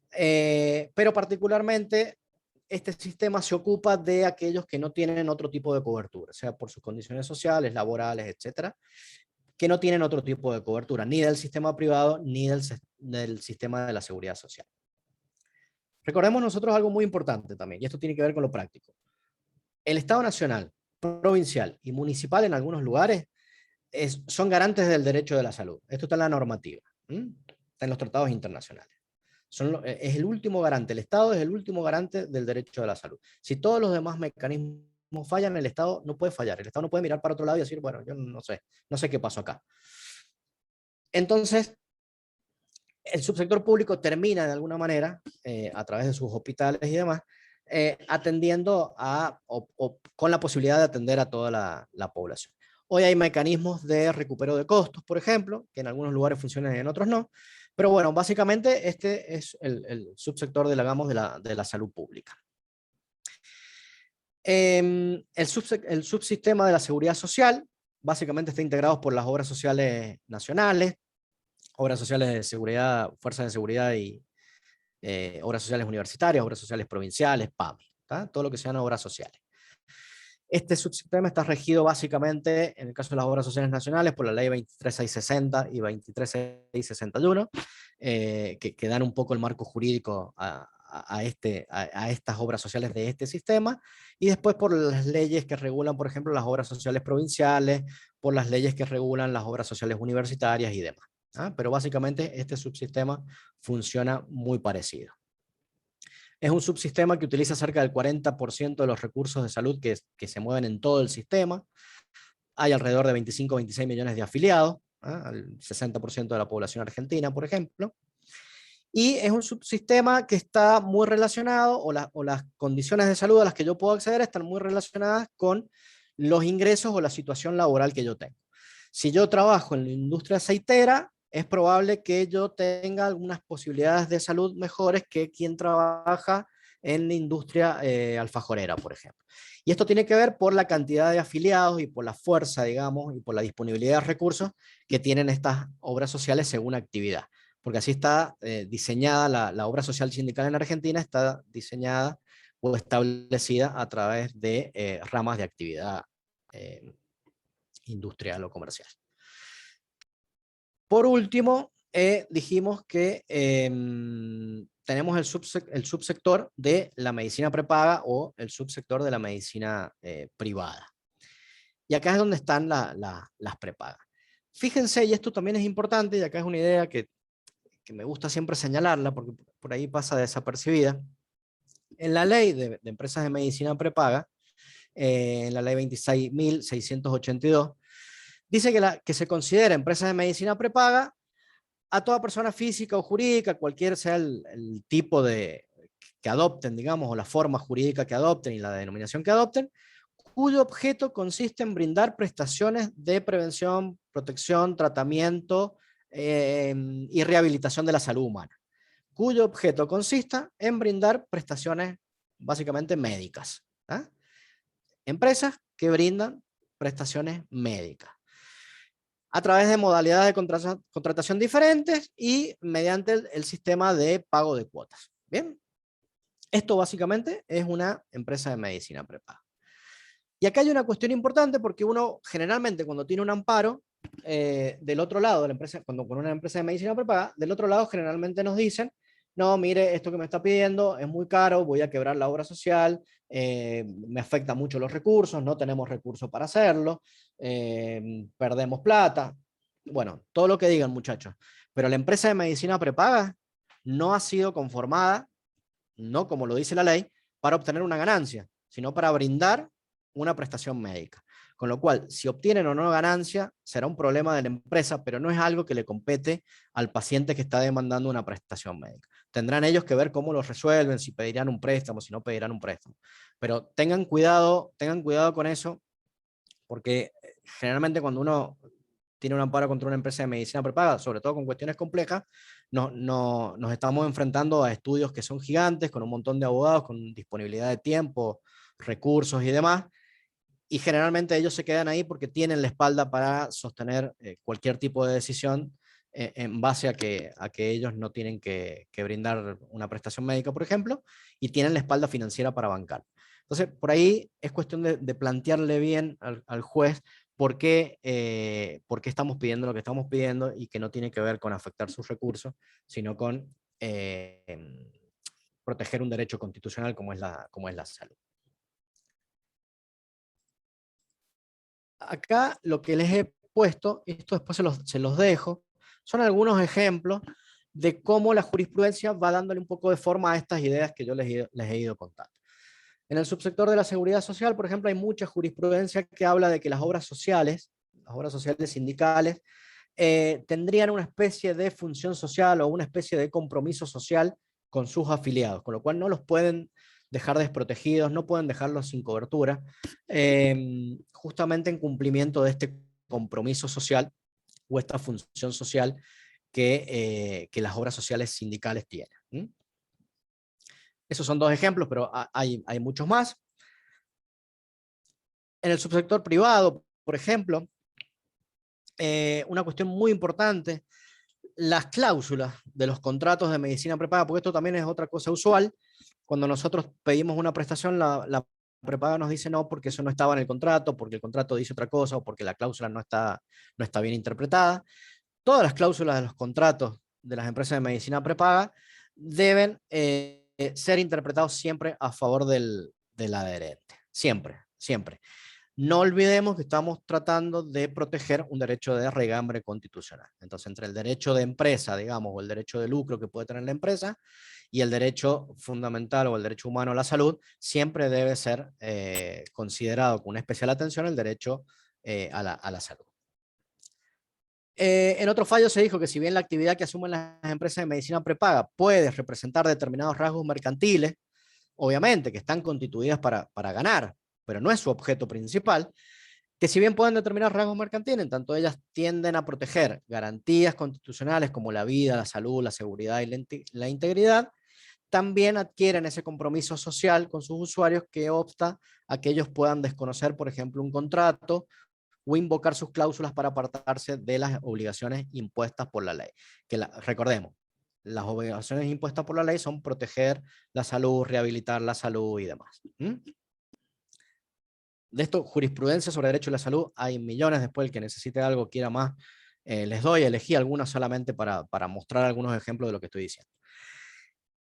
Pero particularmente este sistema se ocupa de aquellos que no tienen otro tipo de cobertura, sea por sus condiciones sociales, laborales, etcétera, que no tienen otro tipo de cobertura, ni del sistema privado, ni del sistema de la seguridad social. Recordemos nosotros algo muy importante también, y esto tiene que ver con lo práctico. El Estado nacional, provincial y municipal en algunos lugares son garantes del derecho de la salud. Esto está en la normativa, está en los tratados internacionales. Es el último garante, el Estado es el último garante del derecho de la salud. Si todos los demás mecanismos fallan, el Estado no puede fallar, el Estado no puede mirar para otro lado y decir, bueno, yo no sé qué pasó acá. Entonces, el subsector público termina de alguna manera, a través de sus hospitales y demás, atendiendo con la posibilidad de atender a toda la población. Hoy hay mecanismos de recupero de costos, por ejemplo, que en algunos lugares funcionan y en otros no. Pero bueno, básicamente este es el subsector de la salud pública. El subsistema de la seguridad social básicamente está integrado por las obras sociales nacionales, obras sociales de seguridad, fuerzas de seguridad y obras sociales universitarias, obras sociales provinciales, PAMI, ¿tá? Todo lo que sean obras sociales. Este subsistema está regido básicamente, en el caso de las obras sociales nacionales, por la ley 23660 y 23661, que dan un poco el marco jurídico a estas obras sociales de este sistema, y después por las leyes que regulan, por ejemplo, las obras sociales provinciales, por las leyes que regulan las obras sociales universitarias y demás. ¿Ah? Pero básicamente este subsistema funciona muy parecido. Es un subsistema que utiliza cerca del 40% de los recursos de salud que se mueven en todo el sistema. Hay alrededor de 25 o 26 millones de afiliados, al 60% de la población argentina, por ejemplo. Y es un subsistema que está muy relacionado, o las condiciones de salud a las que yo puedo acceder están muy relacionadas con los ingresos o la situación laboral que yo tengo. Si yo trabajo en la industria aceitera, es probable que yo tenga algunas posibilidades de salud mejores que quien trabaja en la industria alfajorera, por ejemplo. Y esto tiene que ver por la cantidad de afiliados y por la fuerza, digamos, y por la disponibilidad de recursos que tienen estas obras sociales según actividad. Porque así está diseñada la obra social sindical en Argentina, está diseñada o establecida a través de ramas de actividad industrial o comercial. Por último, dijimos que tenemos el subsector de la medicina prepaga o el subsector de la medicina privada. Y acá es donde están las prepagas. Fíjense, y esto también es importante, y acá es una idea que me gusta siempre señalarla, porque por ahí pasa desapercibida. En la ley de empresas de medicina prepaga, en la ley 26.682, dice que se considera empresas de medicina prepaga a toda persona física o jurídica, cualquier sea el tipo que adopten, digamos, o la forma jurídica que adopten y la denominación que adopten, cuyo objeto consiste en brindar prestaciones de prevención, protección, tratamiento y rehabilitación de la salud humana, cuyo objeto consista en brindar prestaciones básicamente médicas. ¿Ah? Empresas que brindan prestaciones médicas a través de modalidades de contratación diferentes y mediante el sistema de pago de cuotas. Bien, esto básicamente es una empresa de medicina prepaga. Y acá hay una cuestión importante porque uno generalmente cuando tiene un amparo, del otro lado de la empresa, cuando con una empresa de medicina prepaga, del otro lado generalmente nos dicen, no, mire, esto que me está pidiendo es muy caro, voy a quebrar la obra social, me afecta mucho los recursos, no tenemos recursos para hacerlo, perdemos plata. Bueno, todo lo que digan, muchachos. Pero la empresa de medicina prepaga no ha sido conformada, no como lo dice la ley, para obtener una ganancia, sino para brindar una prestación médica. Con lo cual, si obtienen o no ganancia, será un problema de la empresa, pero no es algo que le compete al paciente que está demandando una prestación médica. Tendrán ellos que ver cómo lo resuelven, si pedirán un préstamo, si no pedirán un préstamo. Pero tengan cuidado con eso, porque generalmente cuando uno tiene un amparo contra una empresa de medicina prepaga, sobre todo con cuestiones complejas, nos estamos enfrentando a estudios que son gigantes, con un montón de abogados, con disponibilidad de tiempo, recursos y demás, y generalmente ellos se quedan ahí porque tienen la espalda para sostener cualquier tipo de decisión en base a que ellos no tienen que brindar una prestación médica, por ejemplo, y tienen la espalda financiera para bancar. Entonces, por ahí es cuestión de plantearle bien al juez por qué estamos pidiendo lo que estamos pidiendo y que no tiene que ver con afectar sus recursos, sino con proteger un derecho constitucional como es la salud. Acá lo que les he puesto, esto después se los dejo, son algunos ejemplos de cómo la jurisprudencia va dándole un poco de forma a estas ideas que yo les he ido contando. En el subsector de la seguridad social, por ejemplo, hay mucha jurisprudencia que habla de que las obras sociales sindicales, tendrían una especie de función social o una especie de compromiso social con sus afiliados, con lo cual no los pueden dejar desprotegidos, no pueden dejarlos sin cobertura, justamente en cumplimiento de este compromiso social o esta función social que las obras sociales sindicales tienen. Esos son dos ejemplos, pero hay muchos más. En el subsector privado, por ejemplo, una cuestión muy importante, las cláusulas de los contratos de medicina prepaga, porque esto también es otra cosa usual. Cuando nosotros pedimos una prestación, la prepaga nos dice no, porque eso no estaba en el contrato, porque el contrato dice otra cosa, o porque la cláusula no está bien interpretada. Todas las cláusulas de los contratos de las empresas de medicina prepaga deben ser interpretados siempre a favor del adherente. Siempre, siempre. No olvidemos que estamos tratando de proteger un derecho de regambre constitucional. Entonces, entre el derecho de empresa, digamos, o el derecho de lucro que puede tener la empresa, y el derecho fundamental o el derecho humano a la salud, siempre debe ser considerado con una especial atención el derecho a la salud. En otro fallo se dijo que si bien la actividad que asumen las empresas de medicina prepaga puede representar determinados rasgos mercantiles, obviamente que están constituidas para ganar, pero no es su objeto principal, que si bien pueden determinar rasgos mercantiles, en tanto ellas tienden a proteger garantías constitucionales como la vida, la salud, la seguridad y la integridad, también adquieren ese compromiso social con sus usuarios que obsta a que ellos puedan desconocer, por ejemplo, un contrato o invocar sus cláusulas para apartarse de las obligaciones impuestas por la ley. Recordemos, las obligaciones impuestas por la ley son proteger la salud, rehabilitar la salud y demás. De esto, jurisprudencia sobre derecho a la salud, hay millones. Después, el que necesite algo, quiera más, les doy, elegí algunas solamente para mostrar algunos ejemplos de lo que estoy diciendo.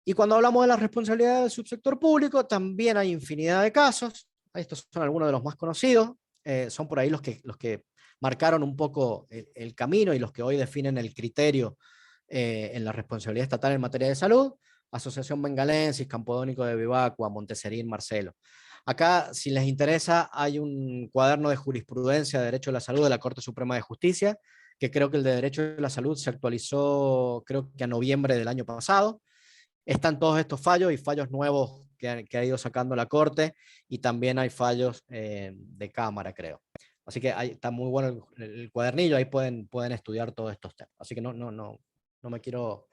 Y cuando hablamos de la responsabilidad del subsector público, también hay infinidad de casos. Estos son algunos de los más conocidos. Son por ahí los que marcaron un poco el camino y los que hoy definen el criterio en la responsabilidad estatal en materia de salud. Asociación Bengalensis, Campodónico de Vivacua, Monteserín, Marcelo. Acá, si les interesa, hay un cuaderno de jurisprudencia de Derecho a la Salud de la Corte Suprema de Justicia, que creo que el de Derecho a la Salud se actualizó, creo que a noviembre del año pasado. Están todos estos fallos y fallos nuevos que ha ido sacando la Corte, y también hay fallos de Cámara, creo. Así que está muy bueno el cuadernillo, ahí pueden estudiar todos estos temas. Así que no me quiero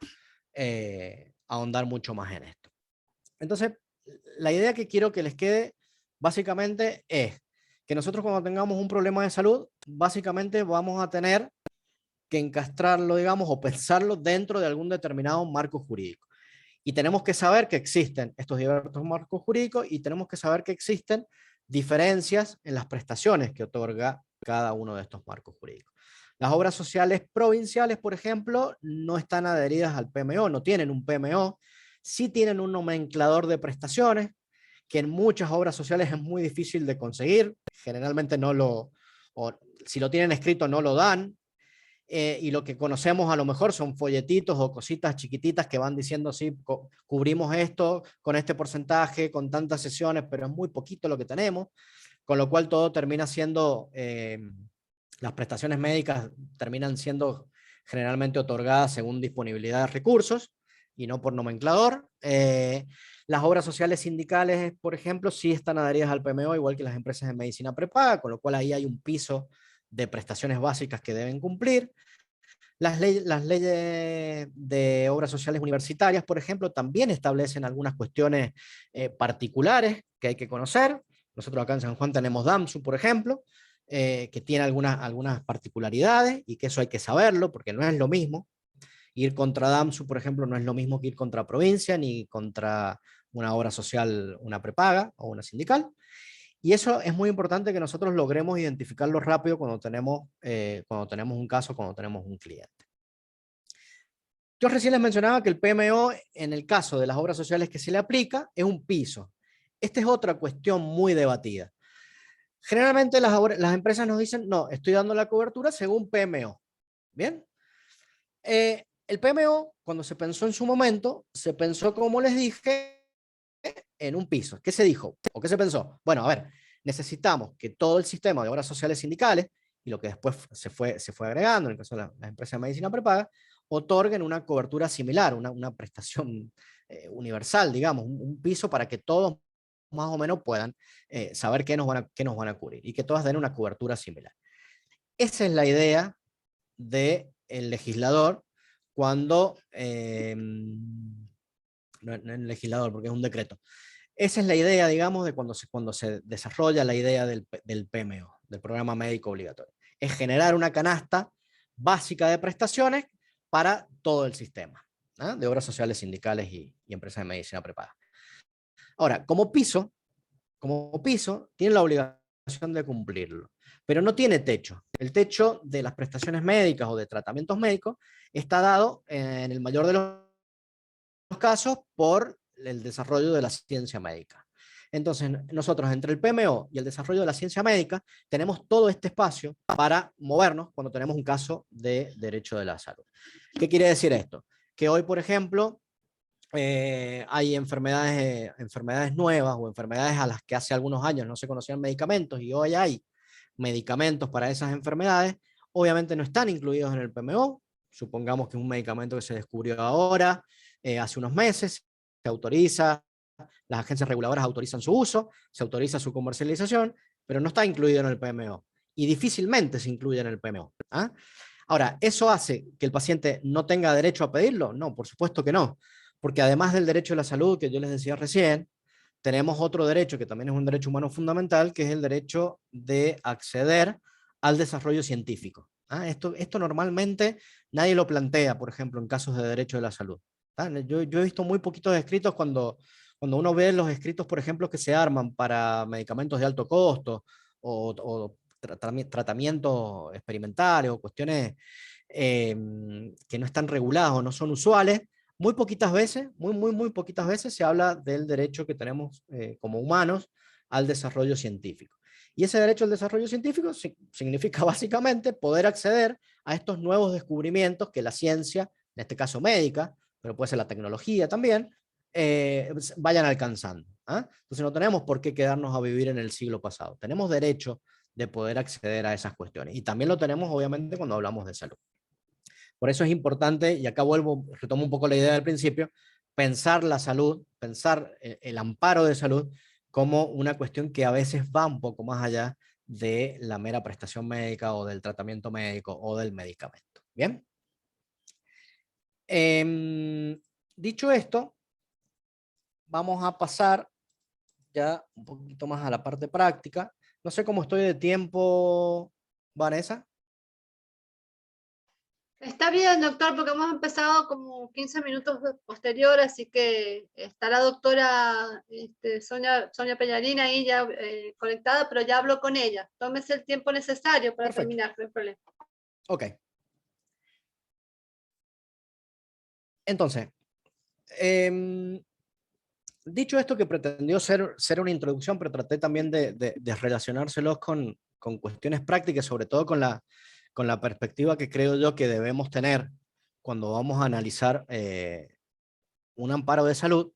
ahondar mucho más en esto. Entonces, la idea que quiero que les quede básicamente es que nosotros, cuando tengamos un problema de salud, básicamente vamos a tener que encastrarlo, digamos, o pensarlo dentro de algún determinado marco jurídico. Y tenemos que saber que existen estos diversos marcos jurídicos, y tenemos que saber que existen diferencias en las prestaciones que otorga cada uno de estos marcos jurídicos. Las obras sociales provinciales, por ejemplo, no están adheridas al PMO, no tienen un PMO, sí tienen un nomenclador de prestaciones, que en muchas obras sociales es muy difícil de conseguir, generalmente o si lo tienen escrito no lo dan, y lo que conocemos a lo mejor son folletitos o cositas chiquititas que van diciendo, sí, cubrimos esto con este porcentaje, con tantas sesiones, pero es muy poquito lo que tenemos, con lo cual todo termina siendo, las prestaciones médicas terminan siendo generalmente otorgadas según disponibilidad de recursos y no por nomenclador. Las obras sociales sindicales, por ejemplo, sí están adheridas al PMO, igual que las empresas de medicina prepaga, con lo cual ahí hay un piso de prestaciones básicas que deben cumplir. Las leyes de obras sociales universitarias, por ejemplo, también establecen algunas cuestiones particulares que hay que conocer. Nosotros acá en San Juan tenemos DAMSU, por ejemplo, que tiene algunas particularidades, y que eso hay que saberlo, porque no es lo mismo. Ir contra DAMSU, por ejemplo, no es lo mismo que ir contra provincia, ni contra una obra social, una prepaga o una sindical. Y eso es muy importante, que nosotros logremos identificarlo rápido cuando tenemos un caso, cuando tenemos un cliente. Yo recién les mencionaba que el PMO, en el caso de las obras sociales que se le aplica, es un piso. Esta es otra cuestión muy debatida. Generalmente las empresas nos dicen, no, estoy dando la cobertura según PMO. ¿Bien? El PMO, cuando se pensó en su momento, se pensó, como les dije, en un piso. ¿Qué se dijo? ¿O qué se pensó? Bueno, a ver, necesitamos que todo el sistema de obras sociales sindicales, y lo que después se fue agregando, en el caso de las empresas de medicina prepaga, otorguen una cobertura similar, una prestación universal, digamos, un piso para que todos más o menos puedan saber qué nos van a cubrir, y que todas den una cobertura similar. Esa es la idea del legislador cuando, no es el legislador porque es un decreto, Esa es la idea, digamos, de cuando se desarrolla la idea del PMO, del Programa Médico Obligatorio. Es generar una canasta básica de prestaciones para todo el sistema, ¿no? De obras sociales, sindicales y empresas de medicina prepaga. Ahora, como piso, tiene la obligación de cumplirlo, pero no tiene techo. El techo de las prestaciones médicas o de tratamientos médicos está dado en el mayor de los casos por el desarrollo de la ciencia médica. Entonces, nosotros entre el PMO y el desarrollo de la ciencia médica tenemos todo este espacio para movernos cuando tenemos un caso de derecho de la salud. ¿Qué quiere decir esto? Que hoy, por ejemplo, hay enfermedades nuevas o enfermedades a las que hace algunos años no se conocían medicamentos y hoy hay medicamentos para esas enfermedades, obviamente no están incluidos en el PMO. Supongamos que es un medicamento que se descubrió ahora, hace unos meses, se autoriza, las agencias reguladoras autorizan su uso, se autoriza su comercialización, pero no está incluido en el PMO y difícilmente se incluye en el PMO. ¿Ah? Ahora, ¿eso hace que el paciente no tenga derecho a pedirlo? No, por supuesto que no, porque además del derecho a la salud que yo les decía recién, tenemos otro derecho que también es un derecho humano fundamental, que es el derecho de acceder al desarrollo científico. ¿Ah? Esto normalmente nadie lo plantea, por ejemplo, en casos de derecho de la salud. ¿Ah? Yo he visto muy poquitos escritos cuando uno ve los escritos, por ejemplo, que se arman para medicamentos de alto costo o tratamientos experimentales o cuestiones que no están reguladas o no son usuales, muy poquitas veces, muy poquitas veces se habla del derecho que tenemos como humanos al desarrollo científico. Y ese derecho al desarrollo científico significa básicamente poder acceder a estos nuevos descubrimientos que la ciencia, en este caso médica, pero puede ser la tecnología también, vayan alcanzando. ¿Ah? Entonces no tenemos por qué quedarnos a vivir en el siglo pasado. Tenemos derecho de poder acceder a esas cuestiones. Y también lo tenemos, obviamente, cuando hablamos de salud. Por eso es importante, y acá retomo un poco la idea del principio, pensar la salud, pensar el amparo de salud como una cuestión que a veces va un poco más allá de la mera prestación médica o del tratamiento médico o del medicamento. ¿Bien? Dicho esto, vamos a pasar ya un poquito más a la parte práctica. No sé cómo estoy de tiempo, Vanessa. Está bien, doctor, porque hemos empezado como 15 minutos posterior, así que está la doctora Sonia Peñarina ahí ya conectada, pero ya habló con ella. Tómese el tiempo necesario para Perfecto. terminar, no hay problema. Ok. Entonces, dicho esto que pretendió ser una introducción, pero traté también de relacionárselos con cuestiones prácticas, sobre todo con la perspectiva que creo yo que debemos tener cuando vamos a analizar un amparo de salud.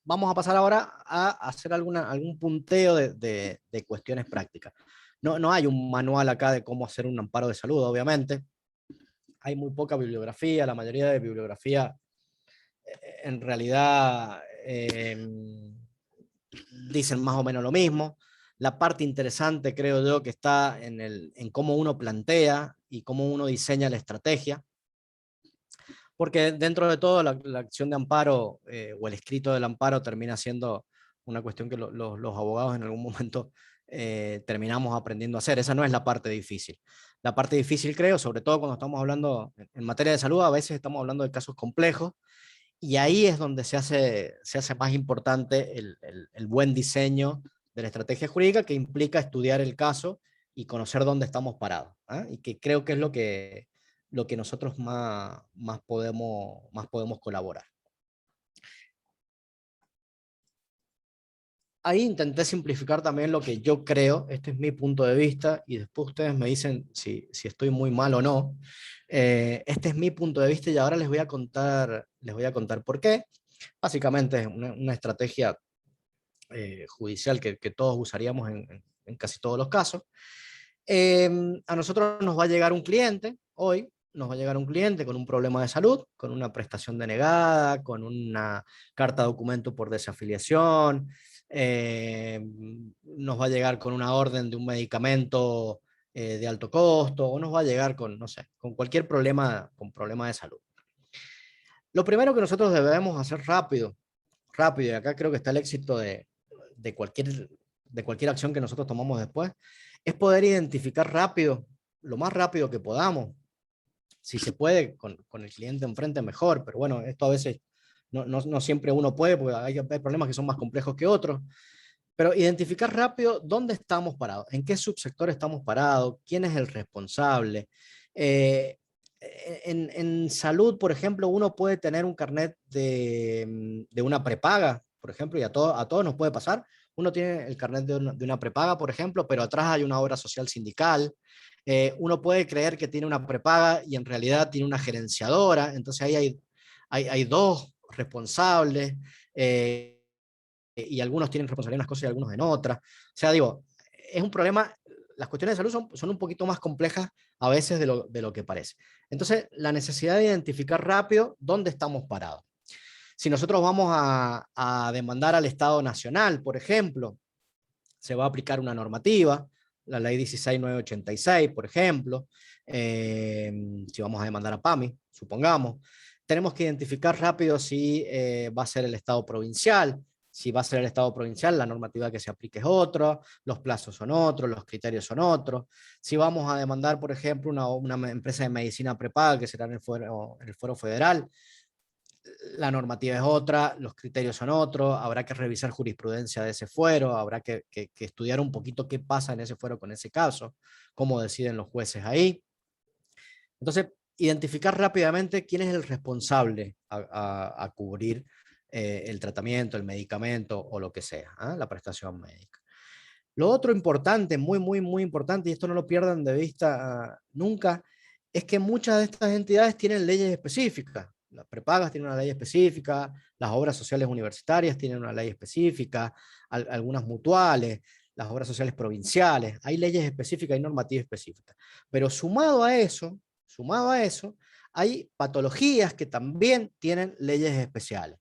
Vamos a pasar ahora a hacer algún punteo de cuestiones prácticas. No hay un manual acá de cómo hacer un amparo de salud, obviamente. Hay muy poca bibliografía, la mayoría de bibliografía en realidad dicen más o menos lo mismo. La parte interesante creo yo que está en cómo uno plantea y cómo uno diseña la estrategia. Porque dentro de todo la acción de amparo o el escrito del amparo termina siendo una cuestión que los abogados en algún momento terminamos aprendiendo a hacer. Esa no es la parte difícil. La parte difícil creo, sobre todo cuando estamos hablando en materia de salud, a veces estamos hablando de casos complejos y ahí es donde se hace más importante el buen diseño de la estrategia jurídica, que implica estudiar el caso y conocer dónde estamos parados. ¿Eh? Y que creo que es lo que nosotros más podemos colaborar. Ahí intenté simplificar también lo que yo creo, este es mi punto de vista, y después ustedes me dicen si estoy muy mal o no. Este es mi punto de vista y ahora les voy a contar por qué. Básicamente es una estrategia judicial que todos usaríamos en casi todos los casos. A nosotros nos va a llegar un cliente hoy, nos va a llegar un cliente con un problema de salud, con una prestación denegada, con una carta de documento por desafiliación, nos va a llegar con una orden de un medicamento de alto costo, o nos va a llegar con, no sé, con cualquier problema de salud. Lo primero que nosotros debemos hacer rápido rápido, y acá creo que está el éxito de cualquier acción que nosotros tomamos después, es poder identificar rápido, lo más rápido que podamos. Si se puede, con el cliente enfrente mejor, pero bueno, esto a veces no siempre uno puede, porque hay problemas que son más complejos que otros. Pero identificar rápido dónde estamos parados, en qué subsector estamos parados, quién es el responsable. En salud, por ejemplo, uno puede tener un carnet de una prepaga, por ejemplo, y a todos nos puede pasar. Uno tiene el carnet de una prepaga, por ejemplo, pero atrás hay una obra social sindical. Uno puede creer que tiene una prepaga y en realidad tiene una gerenciadora, entonces ahí hay dos responsables. Y algunos tienen responsabilidad en unas cosas y algunos en otras. O sea, digo, es un problema, las cuestiones de salud son un poquito más complejas a veces de lo que parece. Entonces, la necesidad de identificar rápido dónde estamos parados. Si nosotros vamos a demandar al Estado Nacional, por ejemplo, se va a aplicar una normativa, la ley 16986, por ejemplo, si vamos a demandar a PAMI, supongamos, tenemos que identificar rápido si va a ser el Estado provincial. Si va a ser el Estado provincial, la normativa que se aplique es otra, los plazos son otros, los criterios son otros. Si vamos a demandar, por ejemplo, una empresa de medicina prepaga, que será en el fuero federal, la normativa es otra, los criterios son otros, habrá que revisar jurisprudencia de ese fuero, habrá que estudiar un poquito qué pasa en ese fuero con ese caso, cómo deciden los jueces ahí. Entonces, identificar rápidamente quién es el responsable a cubrir el tratamiento, el medicamento o lo que sea, la prestación médica. Lo otro importante, muy importante, y esto no lo pierdan de vista nunca, es que muchas de estas entidades tienen leyes específicas. Las prepagas tienen una ley específica, las obras sociales universitarias tienen una ley específica, algunas mutuales, las obras sociales provinciales, hay leyes específicas, hay normativas específicas. Pero sumado a eso, hay patologías que también tienen leyes especiales.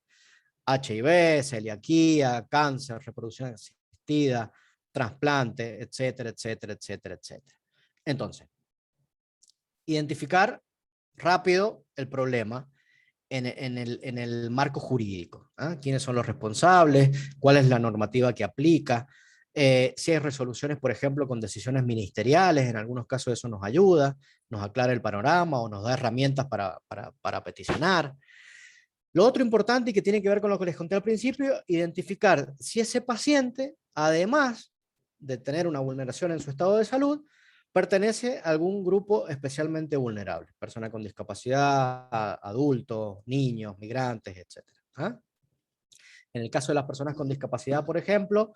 HIV, celiaquía, cáncer, reproducción asistida, trasplante, etcétera, etcétera, etcétera, etcétera. Entonces, identificar rápido el problema en el marco jurídico. ¿Quiénes son los responsables? ¿Cuál es la normativa que aplica? Si hay resoluciones, por ejemplo, con decisiones ministeriales, en algunos casos eso nos ayuda, nos aclara el panorama o nos da herramientas para peticionar. Lo otro importante y que tiene que ver con lo que les conté al principio, identificar si ese paciente, además de tener una vulneración en su estado de salud, pertenece a algún grupo especialmente vulnerable, persona con discapacidad, adultos, niños, migrantes, etc. En el caso de las personas con discapacidad, por ejemplo,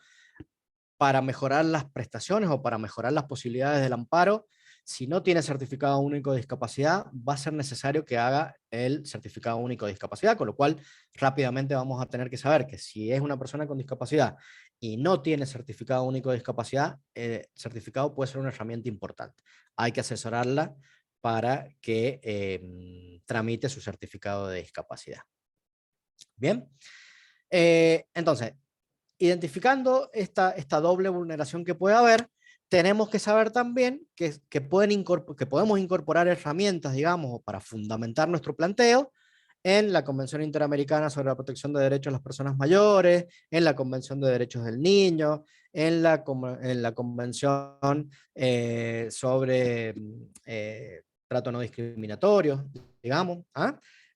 para mejorar las prestaciones o para mejorar las posibilidades del amparo, si no tiene certificado único de discapacidad, va a ser necesario que haga el certificado único de discapacidad, con lo cual rápidamente vamos a tener que saber que si es una persona con discapacidad y no tiene certificado único de discapacidad, el certificado puede ser una herramienta importante. Hay que asesorarla para que tramite su certificado de discapacidad. Bien, entonces, identificando esta doble vulneración que puede haber, tenemos que saber también que podemos incorporar herramientas, digamos, para fundamentar nuestro planteo en la Convención Interamericana sobre la Protección de Derechos de las Personas Mayores, en la Convención de Derechos del Niño, en la Convención sobre trato no discriminatorio, digamos.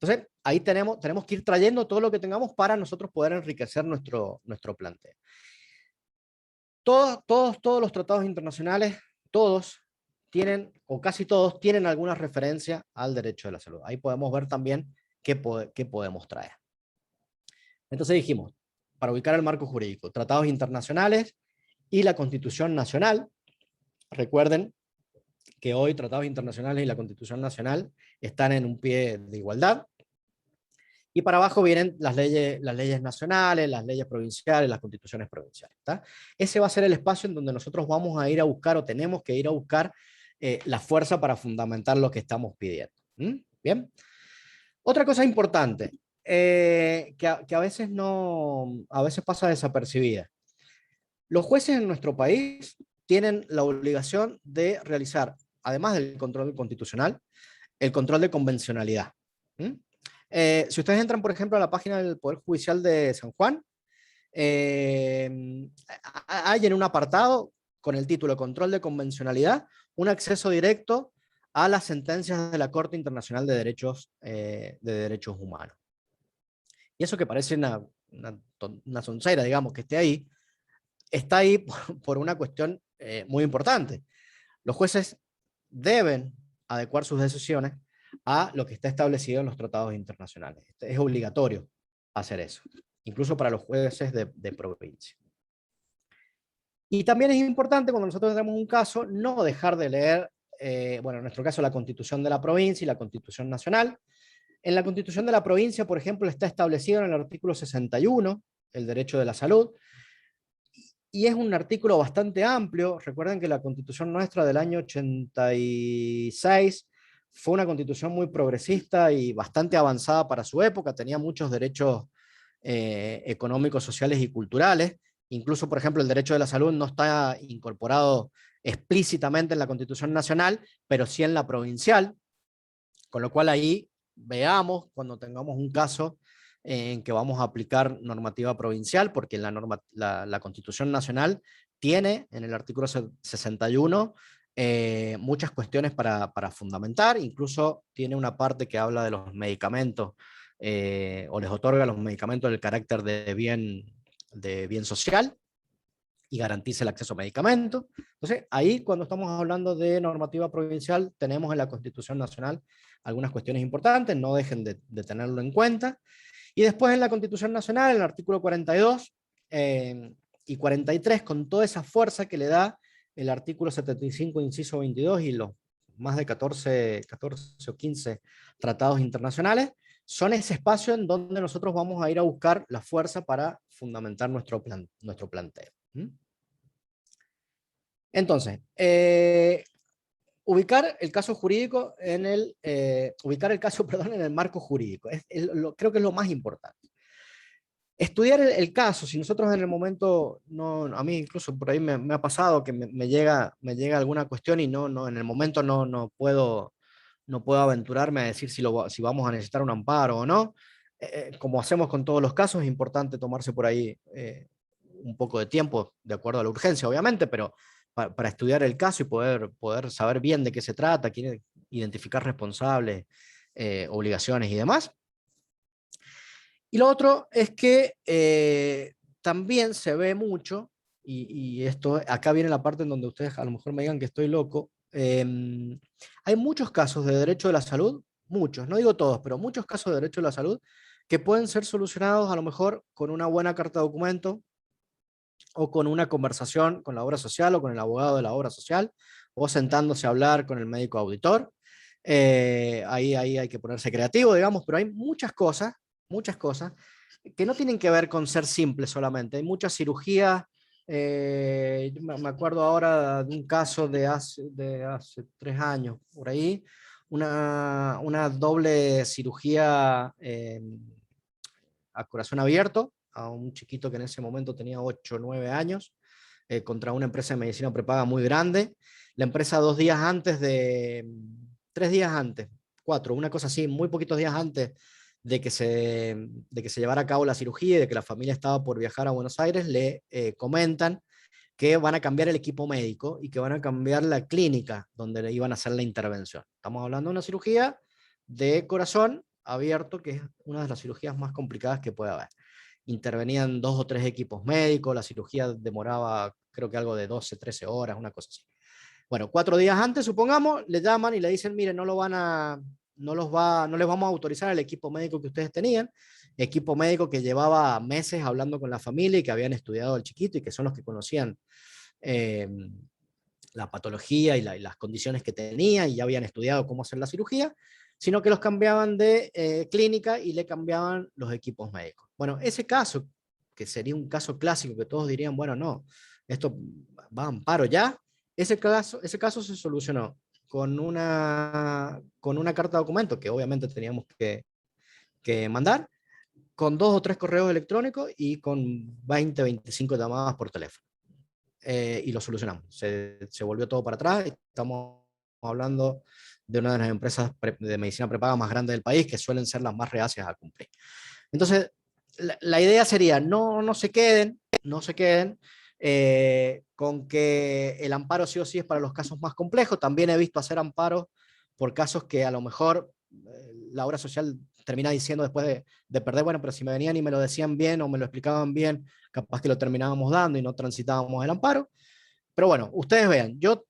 Entonces, ahí tenemos que ir trayendo todo lo que tengamos para nosotros poder enriquecer nuestro planteo. Todos los tratados internacionales, todos tienen, o casi todos, tienen alguna referencia al derecho de la salud. Ahí podemos ver también qué podemos traer. Entonces dijimos, para ubicar el marco jurídico, tratados internacionales y la Constitución Nacional. Recuerden que hoy tratados internacionales y la Constitución Nacional están en un pie de igualdad. Y para abajo vienen las leyes nacionales, las leyes provinciales, las constituciones provinciales. Ese va a ser el espacio en donde nosotros vamos a ir a buscar o tenemos que ir a buscar la fuerza para fundamentar lo que estamos pidiendo. Bien. Otra cosa importante, que a veces pasa desapercibida. Los jueces en nuestro país tienen la obligación de realizar, además del control constitucional, el control de convencionalidad. Si ustedes entran, por ejemplo, a la página del Poder Judicial de San Juan, hay en un apartado con el título Control de Convencionalidad un acceso directo a las sentencias de la Corte Internacional de Derechos Humanos. Y eso que parece una soncera, digamos, que esté ahí, está ahí por una cuestión muy importante. Los jueces deben adecuar sus decisiones a lo que está establecido en los tratados internacionales. Es obligatorio hacer eso, incluso para los jueces de provincia. Y también es importante cuando nosotros tenemos un caso no dejar de leer, bueno, en nuestro caso la Constitución de la provincia y la Constitución nacional. En la Constitución de la provincia, por ejemplo, está establecido en el artículo 61 el derecho de la salud, y es un artículo bastante amplio. Recuerden que la Constitución nuestra del año 86 fue una constitución muy progresista y bastante avanzada para su época, tenía muchos derechos económicos, sociales y culturales. Incluso, por ejemplo, el derecho de la salud no está incorporado explícitamente en la Constitución nacional, pero sí en la provincial, con lo cual ahí veamos cuando tengamos un caso en que vamos a aplicar normativa provincial, porque la Constitución Nacional tiene en el artículo 61 muchas cuestiones para fundamentar, incluso tiene una parte que habla de los medicamentos, o les otorga a los medicamentos el carácter de bien social, y garantiza el acceso a medicamentos. Entonces, ahí cuando estamos hablando de normativa provincial, tenemos en la Constitución Nacional algunas cuestiones importantes, no dejen de tenerlo en cuenta. Y después en la Constitución Nacional, en el artículo 42 y 43, con toda esa fuerza que le da el artículo 75, inciso 22, y los más de 14 o 15 tratados internacionales, son ese espacio en donde nosotros vamos a ir a buscar la fuerza para fundamentar nuestro planteo. Entonces, ubicar el caso jurídico ubicar el caso, perdón, en el marco jurídico. Creo que es lo más importante. Estudiar el caso, si nosotros en el momento, a mí incluso por ahí me ha pasado que me llega alguna cuestión y en el momento no puedo aventurarme a decir si vamos a necesitar un amparo o no. Como hacemos con todos los casos, es importante tomarse por ahí un poco de tiempo, de acuerdo a la urgencia, obviamente, pero para estudiar el caso y poder saber bien de qué se trata, identificar responsables, obligaciones y demás. Y lo otro es que también se ve mucho, y acá viene la parte en donde ustedes a lo mejor me digan que estoy loco, hay muchos casos de derecho de la salud, muchos, no digo todos, pero muchos casos de derecho de la salud que pueden ser solucionados a lo mejor con una buena carta de documento, o con una conversación con la obra social o con el abogado de la obra social, o sentándose a hablar con el médico auditor. Ahí hay que ponerse creativo, digamos, pero hay muchas cosas que no tienen que ver con ser simples solamente. Hay muchas cirugías. Me acuerdo ahora de un caso de hace 3 años, por ahí, una doble cirugía a corazón abierto a un chiquito que en ese momento tenía 8 o 9 años, contra una empresa de medicina prepaga muy grande. La empresa 3 días antes, 4, una cosa así, muy poquitos días antes de que se llevara a cabo la cirugía y de que la familia estaba por viajar a Buenos Aires, le comentan que van a cambiar el equipo médico y que van a cambiar la clínica donde le iban a hacer la intervención. Estamos hablando de una cirugía de corazón abierto, que es una de las cirugías más complicadas que puede haber. Intervenían 2 o 3 equipos médicos, la cirugía demoraba creo que algo de 12, 13 horas, una cosa así. Bueno, 4 días antes, supongamos, le llaman y le dicen, mire, no les vamos a autorizar el equipo médico que ustedes tenían, equipo médico que llevaba meses hablando con la familia y que habían estudiado al chiquito y que son los que conocían la patología y las condiciones que tenía y ya habían estudiado cómo hacer la cirugía, sino que los cambiaban de clínica y le cambiaban los equipos médicos. Bueno, ese caso, que sería un caso clásico que todos dirían, bueno, no, esto va a amparo ya, ese caso se solucionó con una carta de documento que obviamente teníamos que mandar, con 2 o 3 correos electrónicos y con 20, 25 llamadas por teléfono. Y lo solucionamos. Se volvió todo para atrás. Estamos hablando de una de las empresas de medicina prepaga más grandes del país, que suelen ser las más reacias a cumplir. Entonces, la idea sería, no se queden, con que el amparo sí o sí es para los casos más complejos. También he visto hacer amparos por casos que a lo mejor la obra social termina diciendo después de perder, bueno, pero si me venían y me lo decían bien o me lo explicaban bien, capaz que lo terminábamos dando y no transitábamos el amparo. Pero bueno, ustedes vean, yo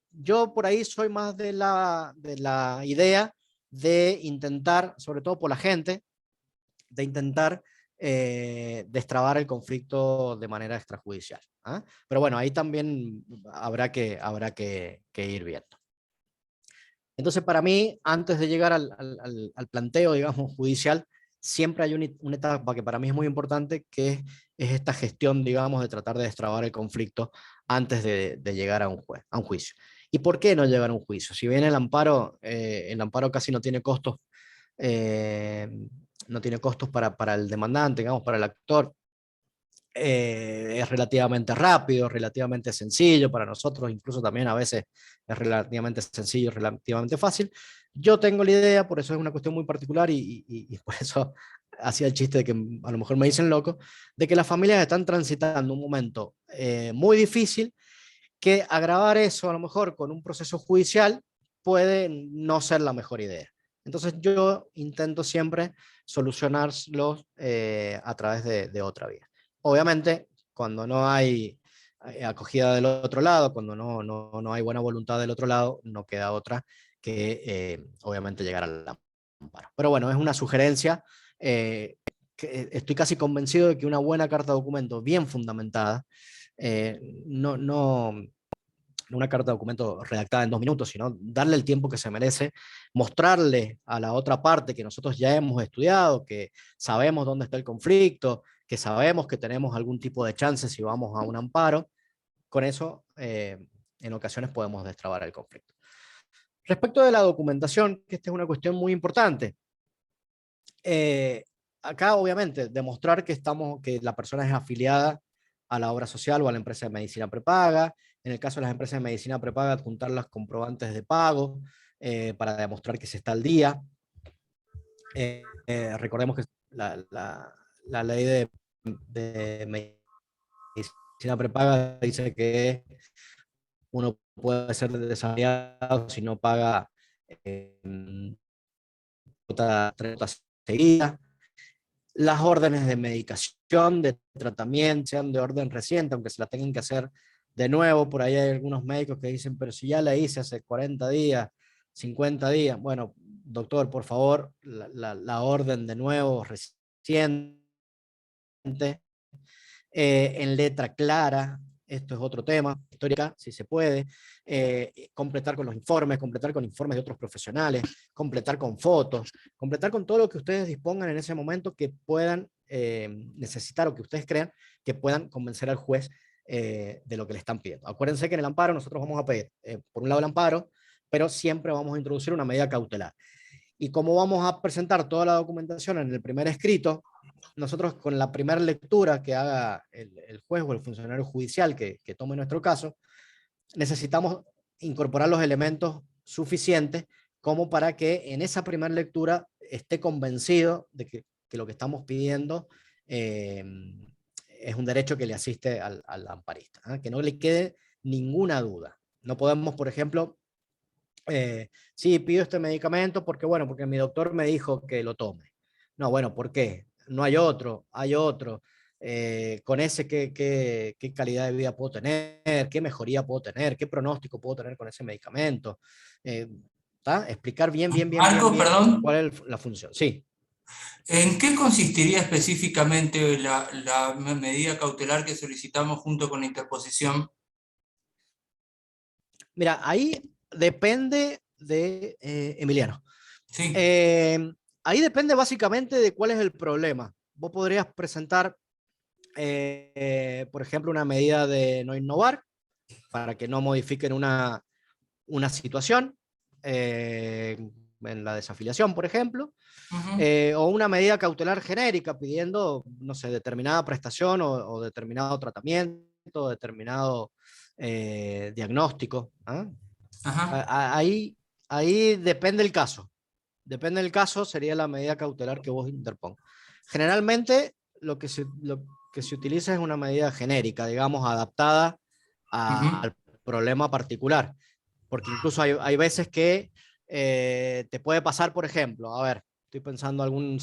por ahí soy más de la idea de intentar, sobre todo por la gente, de intentar destrabar el conflicto de manera extrajudicial. ¿Ah? Pero bueno, ahí también habrá que ir viendo. Entonces, para mí, antes de llegar al planteo, digamos, judicial, siempre hay una etapa que para mí es muy importante, que es esta gestión, digamos, de tratar de destrabar el conflicto antes de llegar a un juicio. ¿Y por qué no llegar a un juicio? Si bien el amparo casi eh, no tiene costos para el demandante, digamos, para el actor, es relativamente rápido, relativamente sencillo para nosotros, incluso también a veces es relativamente sencillo, relativamente fácil. Yo tengo la idea, por eso es una cuestión muy particular y por eso hacía el chiste de que a lo mejor me dicen loco, de que las familias están transitando un momento muy difícil, que agravar eso a lo mejor con un proceso judicial puede no ser la mejor idea. Entonces yo intento siempre solucionarlos a través de otra vía. Obviamente, cuando no hay acogida del otro lado, cuando no hay buena voluntad del otro lado, no queda otra que obviamente llegar al amparo. Pero bueno, es una sugerencia. Estoy casi convencido de que una buena carta de documento bien fundamentada, no una carta de documento redactada en 2 minutos, sino darle el tiempo que se merece, mostrarle a la otra parte que nosotros ya hemos estudiado, que sabemos dónde está el conflicto, que sabemos que tenemos algún tipo de chance si vamos a un amparo. Con eso, en ocasiones podemos destrabar el conflicto. Respecto de la documentación, que esta es una cuestión muy importante, acá obviamente demostrar que la persona es afiliada a la obra social o a la empresa de medicina prepaga. En el caso de las empresas de medicina prepaga, adjuntar las comprobantes de pago para demostrar que se está al día. Recordemos que la ley de medicina prepaga dice que uno puede ser desafiliado si no paga cuotas seguidas. Las órdenes de medicación, de tratamiento, sean de orden reciente, aunque se la tengan que hacer de nuevo. Por ahí hay algunos médicos que dicen, pero si ya la hice hace 40 días, 50 días. Bueno, doctor, por favor, la orden de nuevo reciente, en letra clara. Esto es otro tema, histórica, si se puede, completar con informes de otros profesionales, completar con fotos, completar con todo lo que ustedes dispongan en ese momento que puedan necesitar o que ustedes crean que puedan convencer al juez de lo que le están pidiendo. Acuérdense que en el amparo nosotros vamos a pedir, por un lado el amparo, pero siempre vamos a introducir una medida cautelar. Y como vamos a presentar toda la documentación en el primer escrito, nosotros con la primera lectura que haga el juez o el funcionario judicial que tome nuestro caso, necesitamos incorporar los elementos suficientes como para que en esa primera lectura esté convencido de que lo que estamos pidiendo es un derecho que le asiste al amparista, ¿eh? Que no le quede ninguna duda. No podemos, por ejemplo, sí, pido este medicamento porque, bueno, porque mi doctor me dijo que lo tome. No, bueno, ¿por qué? No hay otro, hay otro. Con ese, ¿qué calidad de vida puedo tener? ¿Qué mejoría puedo tener? ¿Qué pronóstico puedo tener con ese medicamento? Eh, Explicar Marcos, bien perdón, cuál es la función. Sí, ¿en qué consistiría específicamente la medida cautelar que solicitamos junto con la interposición? mira, ahí depende de Emiliano. Sí. Eh, Ahí depende básicamente de cuál es el problema. Vos podrías presentar por ejemplo, una medida de no innovar para que no modifiquen una situación en la desafiliación, por ejemplo, Ujú. o una medida cautelar genérica pidiendo, no sé, determinada prestación o determinado tratamiento, determinado diagnóstico. ¿Ah? Ajá. Ahí, ahí depende el caso. Depende del caso, sería la medida cautelar que vos interpongas. Generalmente lo que se utiliza es una medida genérica, digamos, adaptada al problema particular. Porque incluso hay veces que te puede pasar, por ejemplo, a ver, estoy pensando algún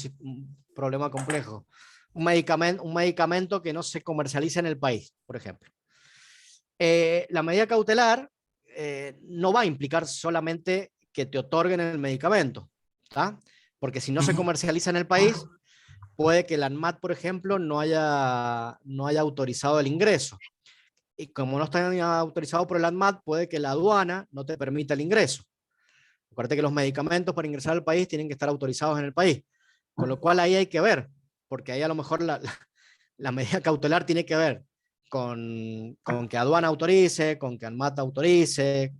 problema complejo, un medicamento que no se comercializa en el país, por ejemplo. La medida cautelar no va a implicar solamente que te otorguen el medicamento, ¿tá? Porque si no se comercializa en el país, puede que la ANMAT, por ejemplo, no haya autorizado el ingreso. Y como no está autorizado por el ANMAT, puede que la aduana no te permita el ingreso. Acuérdate que los medicamentos para ingresar al país tienen que estar autorizados en el país. Con lo cual ahí hay que ver, porque ahí a lo mejor la medida cautelar tiene que ver con que aduana autorice, con que ANMAT autorice,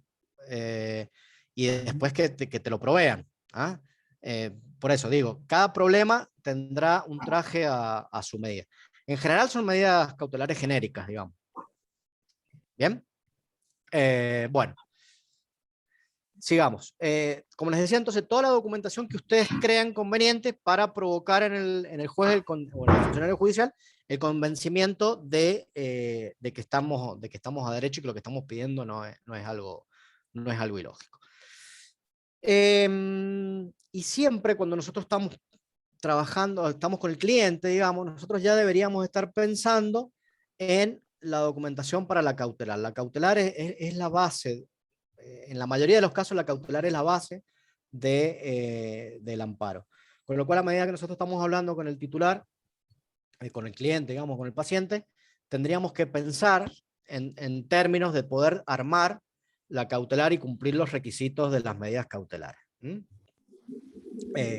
y después que te lo provean. ¿Ah? Por eso digo, cada problema tendrá un traje a su medida. En general son medidas cautelares genéricas, digamos. ¿Bien? Bueno, sigamos. Como les decía, entonces, toda la documentación que ustedes crean conveniente para provocar en el juez o en el funcionario judicial el convencimiento de que estamos a derecho y que lo que estamos pidiendo no es algo ilógico. Y siempre cuando nosotros estamos trabajando, estamos con el cliente, digamos, nosotros ya deberíamos estar pensando en la documentación para la cautelar. La cautelar es la base, en la mayoría de los casos la cautelar es la base del amparo. Con lo cual, a medida que nosotros estamos hablando con el titular, con el cliente, digamos, con el paciente, tendríamos que pensar en términos de poder armar la cautelar y cumplir los requisitos de las medidas cautelares.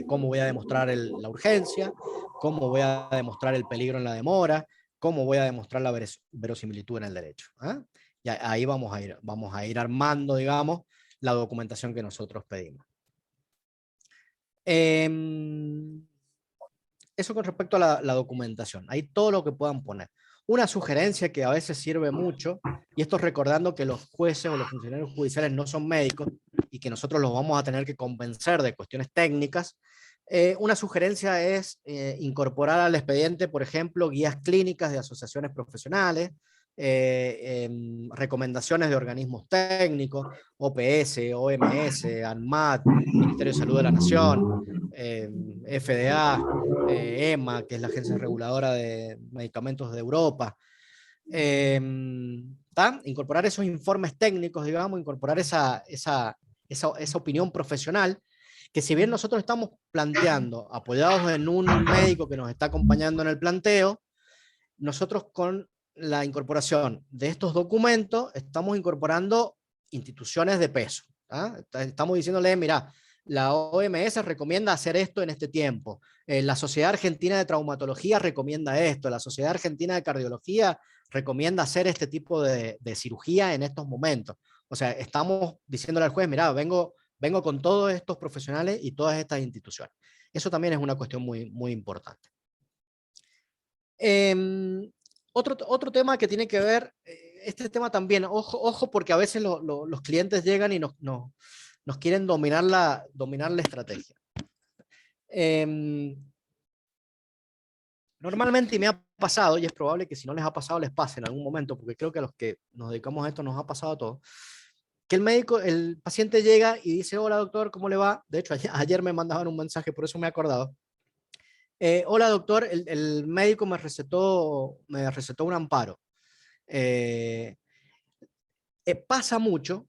Cómo voy a demostrar la urgencia, cómo voy a demostrar el peligro en la demora, cómo voy a demostrar la verosimilitud en el derecho. Y ahí vamos a ir armando, digamos, la documentación que nosotros pedimos. Eso con respecto a la documentación. Ahí todo lo que puedan poner. Una sugerencia que a veces sirve mucho, y esto recordando que los jueces o los funcionarios judiciales no son médicos y que nosotros los vamos a tener que convencer de cuestiones técnicas, una sugerencia es incorporar al expediente, por ejemplo, guías clínicas de asociaciones profesionales, recomendaciones de organismos técnicos, OPS, OMS, ANMAT, Ministerio de Salud de la Nación, FDA, EMA, que es la Agencia Reguladora de Medicamentos de Europa. Incorporar esos informes técnicos, digamos, incorporar esa opinión profesional, que si bien nosotros estamos planteando, apoyados en un médico que nos está acompañando en el planteo, nosotros con la incorporación de estos documentos estamos incorporando instituciones de peso. Estamos diciéndole, mira, la OMS recomienda hacer esto en este tiempo, la Sociedad Argentina de Traumatología recomienda esto, la Sociedad Argentina de Cardiología recomienda hacer este tipo de cirugía en estos momentos. O sea, estamos diciéndole al juez, mira, vengo con todos estos profesionales y todas estas instituciones. Eso también es una cuestión muy, muy importante. Otro tema que tiene que ver, este tema también, ojo porque a veces los clientes llegan y nos quieren dominar la estrategia. Normalmente me ha pasado, y es probable que si no les ha pasado les pase en algún momento, porque creo que a los que nos dedicamos a esto nos ha pasado a todos, que el paciente llega y dice, hola doctor, ¿cómo le va? De hecho, ayer me mandaban un mensaje, por eso me he acordado. Hola doctor, el médico me recetó un amparo. Pasa mucho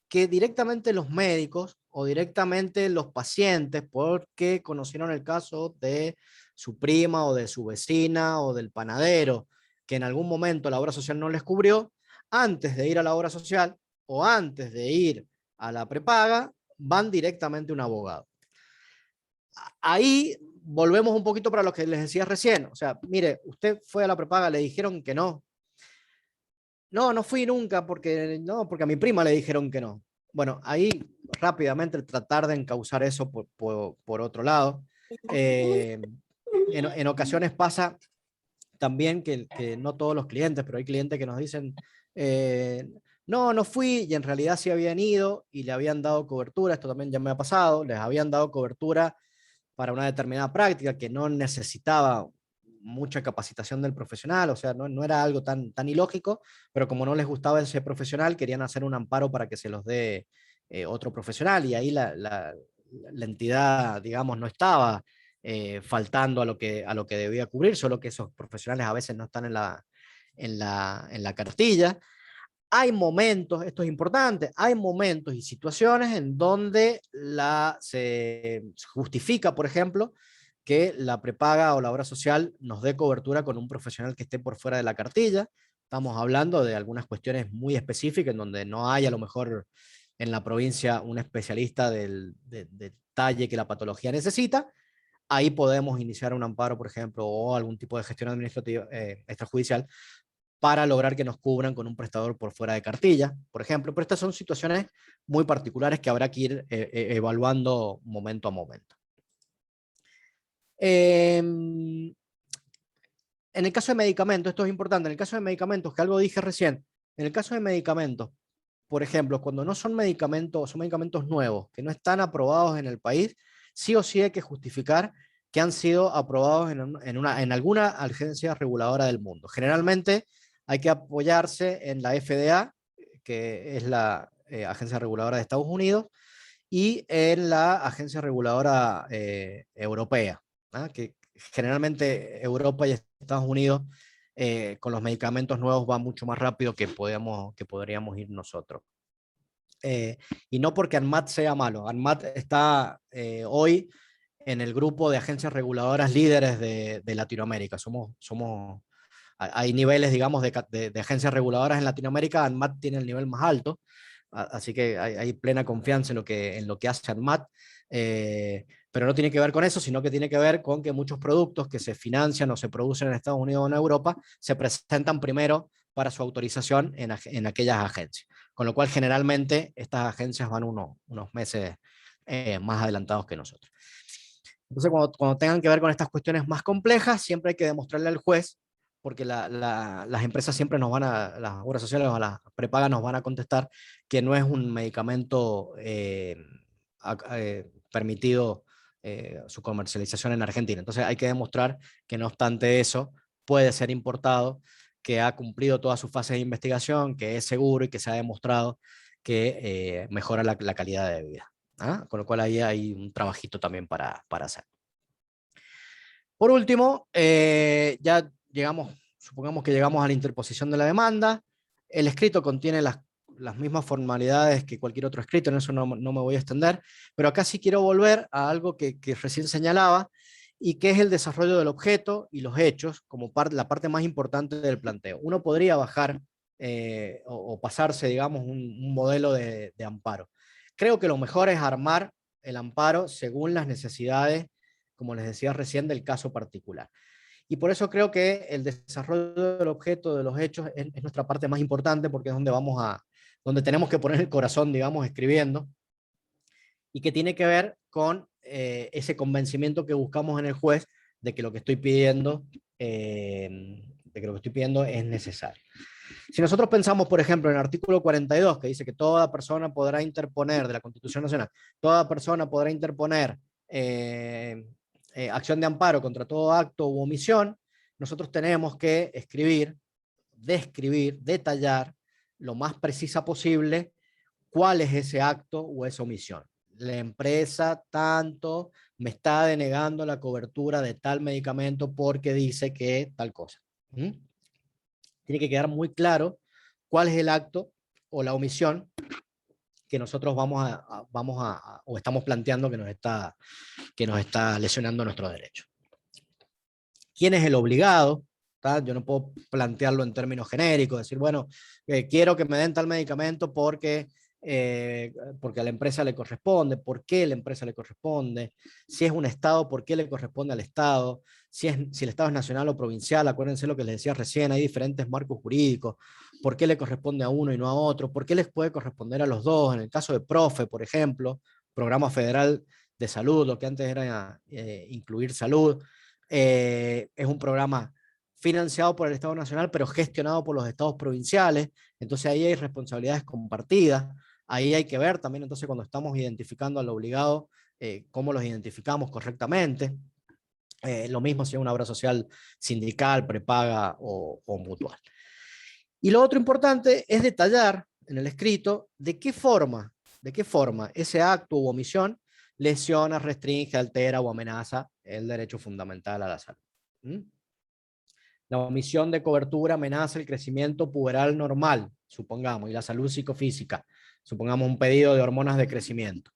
que directamente los médicos o directamente los pacientes, porque conocieron el caso de su prima o de su vecina o del panadero, que en algún momento la obra social no les cubrió, antes de ir a la obra social o antes de ir a la prepaga, van directamente a un abogado. Ahí volvemos un poquito para lo que les decía recién. O sea, mire, usted fue a la prepaga, le dijeron que no. No fui nunca porque a mi prima le dijeron que no. Bueno, ahí rápidamente tratar de encauzar eso por otro lado. En ocasiones pasa también que no todos los clientes, pero hay clientes que nos dicen, no, no fui, y en realidad sí habían ido y le habían dado cobertura, esto también ya me ha pasado, les habían dado cobertura para una determinada práctica que no necesitaba mucha capacitación del profesional, o sea, no era algo tan ilógico, pero como no les gustaba ese profesional, querían hacer un amparo para que se los dé otro profesional, y ahí la entidad, digamos, no estaba faltando a lo que debía cubrir, solo que esos profesionales a veces no están en la cartilla. Hay momentos, esto es importante, hay momentos y situaciones en donde se justifica, por ejemplo, que la prepaga o la obra social nos dé cobertura con un profesional que esté por fuera de la cartilla. Estamos hablando de algunas cuestiones muy específicas en donde no hay a lo mejor en la provincia un especialista del talle que la patología necesita. Ahí podemos iniciar un amparo, por ejemplo, o algún tipo de gestión administrativa extrajudicial para lograr que nos cubran con un prestador por fuera de cartilla, por ejemplo. Pero estas son situaciones muy particulares que habrá que ir evaluando momento a momento. En el caso de medicamentos, esto es importante, en el caso de medicamentos, que algo dije recién, en el caso de medicamentos, por ejemplo, cuando no son medicamentos nuevos, que no están aprobados en el país, sí o sí hay que justificar que han sido aprobados en alguna agencia reguladora del mundo. Generalmente hay que apoyarse en la FDA, que es la agencia reguladora de Estados Unidos, y en la agencia reguladora europea, ¿no? Que generalmente Europa y Estados Unidos con los medicamentos nuevos va mucho más rápido que podríamos ir nosotros. Y no porque ANMAT sea malo, ANMAT está hoy en el grupo de agencias reguladoras líderes de Latinoamérica. Hay niveles, digamos, de agencias reguladoras en Latinoamérica. ANMAT tiene el nivel más alto, así que hay plena confianza en lo que hace ANMAT, pero no tiene que ver con eso, sino que tiene que ver con que muchos productos que se financian o se producen en Estados Unidos o en Europa se presentan primero para su autorización en aquellas agencias, con lo cual generalmente estas agencias van unos meses más adelantados que nosotros. Entonces, cuando tengan que ver con estas cuestiones más complejas, siempre hay que demostrarle al juez, porque las empresas siempre las obras sociales o las prepagas nos van a contestar que no es un medicamento permitido su comercialización en Argentina. Entonces hay que demostrar que no obstante eso puede ser importado, que ha cumplido todas sus fases de investigación, que es seguro y que se ha demostrado que mejora la calidad de vida. ¿Ah? Con lo cual ahí hay un trabajito también para hacer. Por último, ya supongamos que llegamos a la interposición de la demanda. El escrito contiene las mismas formalidades que cualquier otro escrito, en eso no me voy a extender, pero acá sí quiero volver a algo que recién señalaba, y que es el desarrollo del objeto y los hechos como la parte más importante del planteo. Uno podría bajar o pasarse, digamos, un modelo de amparo. Creo que lo mejor es armar el amparo según las necesidades, como les decía recién, del caso particular. Y por eso creo que el desarrollo del objeto, de los hechos, es nuestra parte más importante, porque es donde tenemos que poner el corazón, digamos, escribiendo, y que tiene que ver con ese convencimiento que buscamos en el juez de que lo que estoy pidiendo, es necesario. Si nosotros pensamos, por ejemplo, en el artículo 42, que dice que toda persona podrá interponer, de la Constitución Nacional, toda persona podrá interponer acción de amparo contra todo acto u omisión, nosotros tenemos que describir, detallar lo más precisa posible cuál es ese acto o esa omisión. La empresa tanto me está denegando la cobertura de tal medicamento porque dice que tal cosa. Tiene que quedar muy claro cuál es el acto o la omisión que nosotros o estamos planteando que nos está lesionando nuestros derechos. ¿Quién es el obligado? Yo no puedo plantearlo en términos genéricos, decir, bueno, quiero que me den tal medicamento porque a la empresa le corresponde, por qué la empresa le corresponde, si es un Estado, por qué le corresponde al Estado, si el Estado es nacional o provincial, acuérdense lo que les decía recién, hay diferentes marcos jurídicos, por qué le corresponde a uno y no a otro, por qué les puede corresponder a los dos, en el caso de PROFE, por ejemplo, Programa Federal de Salud, lo que antes era incluir salud, es un programa financiado por el Estado Nacional, pero gestionado por los estados provinciales. Entonces ahí hay responsabilidades compartidas. Ahí hay que ver también, entonces, cuando estamos identificando al obligado, cómo los identificamos correctamente. Lo mismo si es una obra social sindical, prepaga o mutual. Y lo otro importante es detallar en el escrito de qué forma ese acto u omisión lesiona, restringe, altera o amenaza el derecho fundamental a la salud. La omisión de cobertura amenaza el crecimiento puberal normal, supongamos, y la salud psicofísica, supongamos un pedido de hormonas de crecimiento,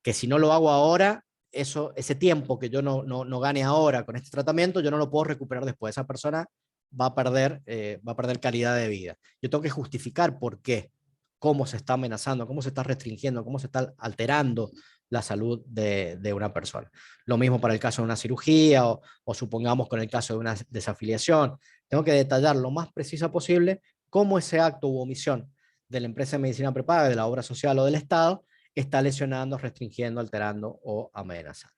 que si no lo hago ahora, ese tiempo que yo no gane ahora con este tratamiento, yo no lo puedo recuperar después. Esa persona va a perder calidad de vida. Yo tengo que justificar por qué, cómo se está amenazando, cómo se está restringiendo, cómo se está alterando la salud de una persona. Lo mismo para el caso de una cirugía o supongamos con el caso de una desafiliación. Tengo que detallar lo más precisa posible cómo ese acto u omisión de la empresa de medicina prepaga, de la obra social o del Estado, está lesionando, restringiendo, alterando o amenazando.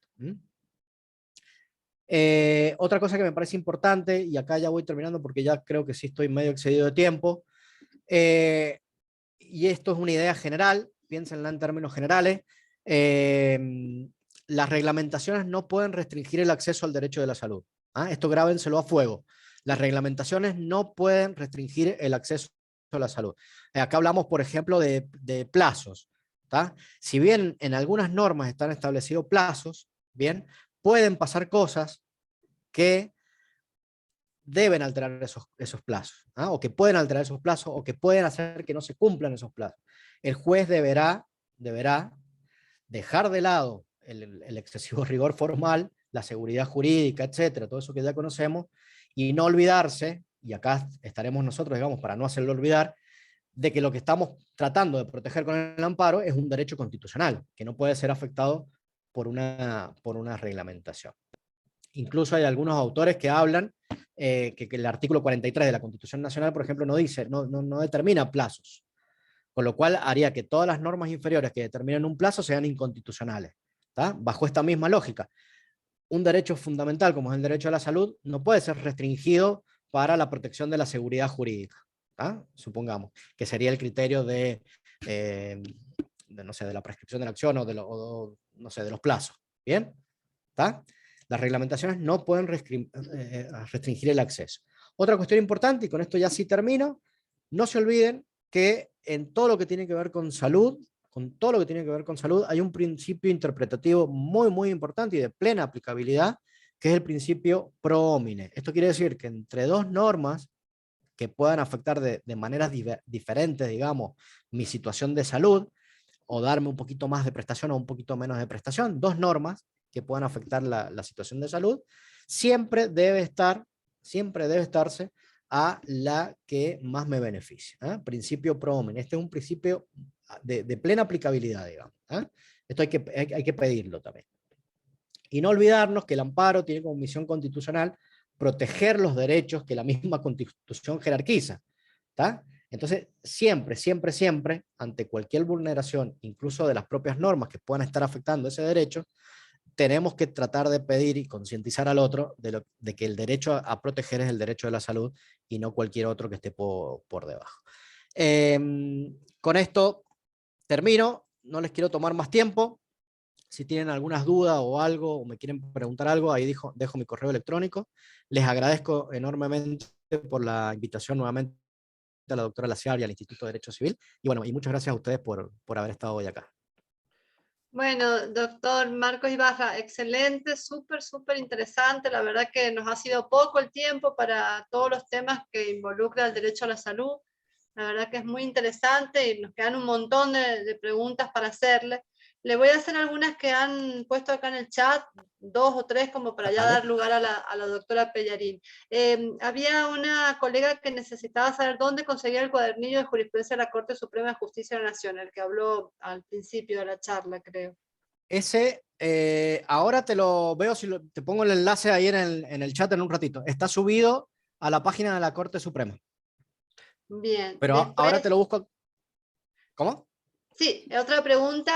Otra cosa que me parece importante, y acá ya voy terminando porque ya creo que sí estoy medio excedido de tiempo, y esto es una idea general, piénsenla en términos generales, las reglamentaciones no pueden restringir el acceso al derecho de la salud. Esto grábenselo a fuego. Las reglamentaciones no pueden restringir el acceso a la salud. Acá hablamos, por ejemplo, de plazos. Si bien en algunas normas están establecidos plazos, bien, pueden pasar cosas que deben alterar esos plazos, o que pueden alterar esos plazos, o que pueden hacer que no se cumplan esos plazos. El juez deberá dejar de lado el excesivo rigor formal, la seguridad jurídica, etcétera, todo eso que ya conocemos, y no olvidarse, y acá estaremos nosotros, digamos, para no hacerlo olvidar, de que lo que estamos tratando de proteger con el amparo es un derecho constitucional, que no puede ser afectado por una reglamentación. Incluso hay algunos autores que hablan que el artículo 43 de la Constitución Nacional, por ejemplo, no determina plazos, con lo cual haría que todas las normas inferiores que determinen un plazo sean inconstitucionales, bajo esta misma lógica. Un derecho fundamental como es el derecho a la salud no puede ser restringido para la protección de la seguridad jurídica, supongamos, que sería el criterio de la prescripción de la acción o de los plazos. ¿Bien? Las reglamentaciones no pueden restringir el acceso. Otra cuestión importante, y con esto ya sí termino, no se olviden que en todo lo que tiene que ver con salud, hay un principio interpretativo muy, muy importante y de plena aplicabilidad, que es el principio pro homine. Esto quiere decir que entre dos normas que puedan afectar de maneras diferentes, digamos, mi situación de salud, o darme un poquito más de prestación o un poquito menos de prestación, dos normas que puedan afectar la situación de salud, siempre debe estarse a la que más me beneficie. Principio pro homine. Este es un principio de plena aplicabilidad, digamos. Esto hay que pedirlo también. Y no olvidarnos que el amparo tiene como misión constitucional proteger los derechos que la misma Constitución jerarquiza. Entonces, siempre, ante cualquier vulneración, incluso de las propias normas que puedan estar afectando ese derecho, tenemos que tratar de pedir y concientizar al otro de que el derecho a proteger es el derecho de la salud y no cualquier otro que esté por debajo. Con esto termino, no les quiero tomar más tiempo. Si tienen algunas dudas o algo, o me quieren preguntar algo, ahí dejo mi correo electrónico. Les agradezco enormemente por la invitación nuevamente a la doctora Laciar y al Instituto de Derecho Civil. Y bueno, y muchas gracias a ustedes por haber estado hoy acá. Bueno, doctor Marcos Ibarra, excelente, súper interesante. La verdad que nos ha sido poco el tiempo para todos los temas que involucran el derecho a la salud. La verdad que es muy interesante y nos quedan un montón de preguntas para hacerle. Le voy a hacer algunas que han puesto acá en el chat, 2 o 3 como para ya dar lugar a la doctora Pellarín. Había una colega que necesitaba saber dónde conseguía el cuadernillo de jurisprudencia de la Corte Suprema de Justicia de la Nación, el que habló al principio de la charla, creo. Ese, ahora te lo veo, te pongo el enlace ahí en el chat en un ratito. Está subido a la página de la Corte Suprema. Bien. Pero Después, ahora te lo busco. ¿Cómo? Sí, otra pregunta,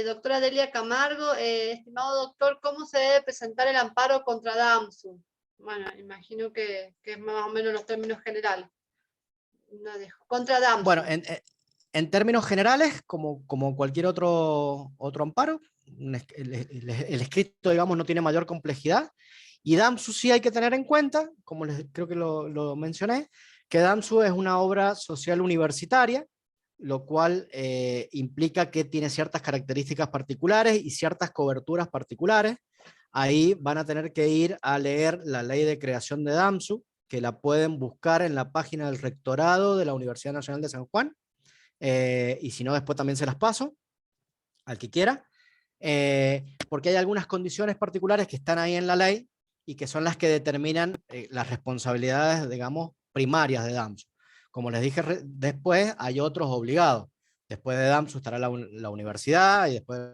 doctora Delia Camargo. Estimado doctor, ¿cómo se debe presentar el amparo contra Damsu? Bueno, imagino que es más o menos los términos generales. No dejo. Contra DAMSU. Bueno, en términos generales, como cualquier otro amparo, el escrito, digamos, no tiene mayor complejidad. Y DAMSU sí hay que tener en cuenta, como creo que lo mencioné, que DAMSU es una obra social universitaria, lo cual implica que tiene ciertas características particulares y ciertas coberturas particulares. Ahí van a tener que ir a leer la ley de creación de DAMSU, que la pueden buscar en la página del rectorado de la Universidad Nacional de San Juan, y si no, después también se las paso al que quiera, porque hay algunas condiciones particulares que están ahí en la ley y que son las que determinan las responsabilidades, digamos, primarias de DAMSU. Como les dije, después hay otros obligados. Después de DAMSU estará la universidad y después...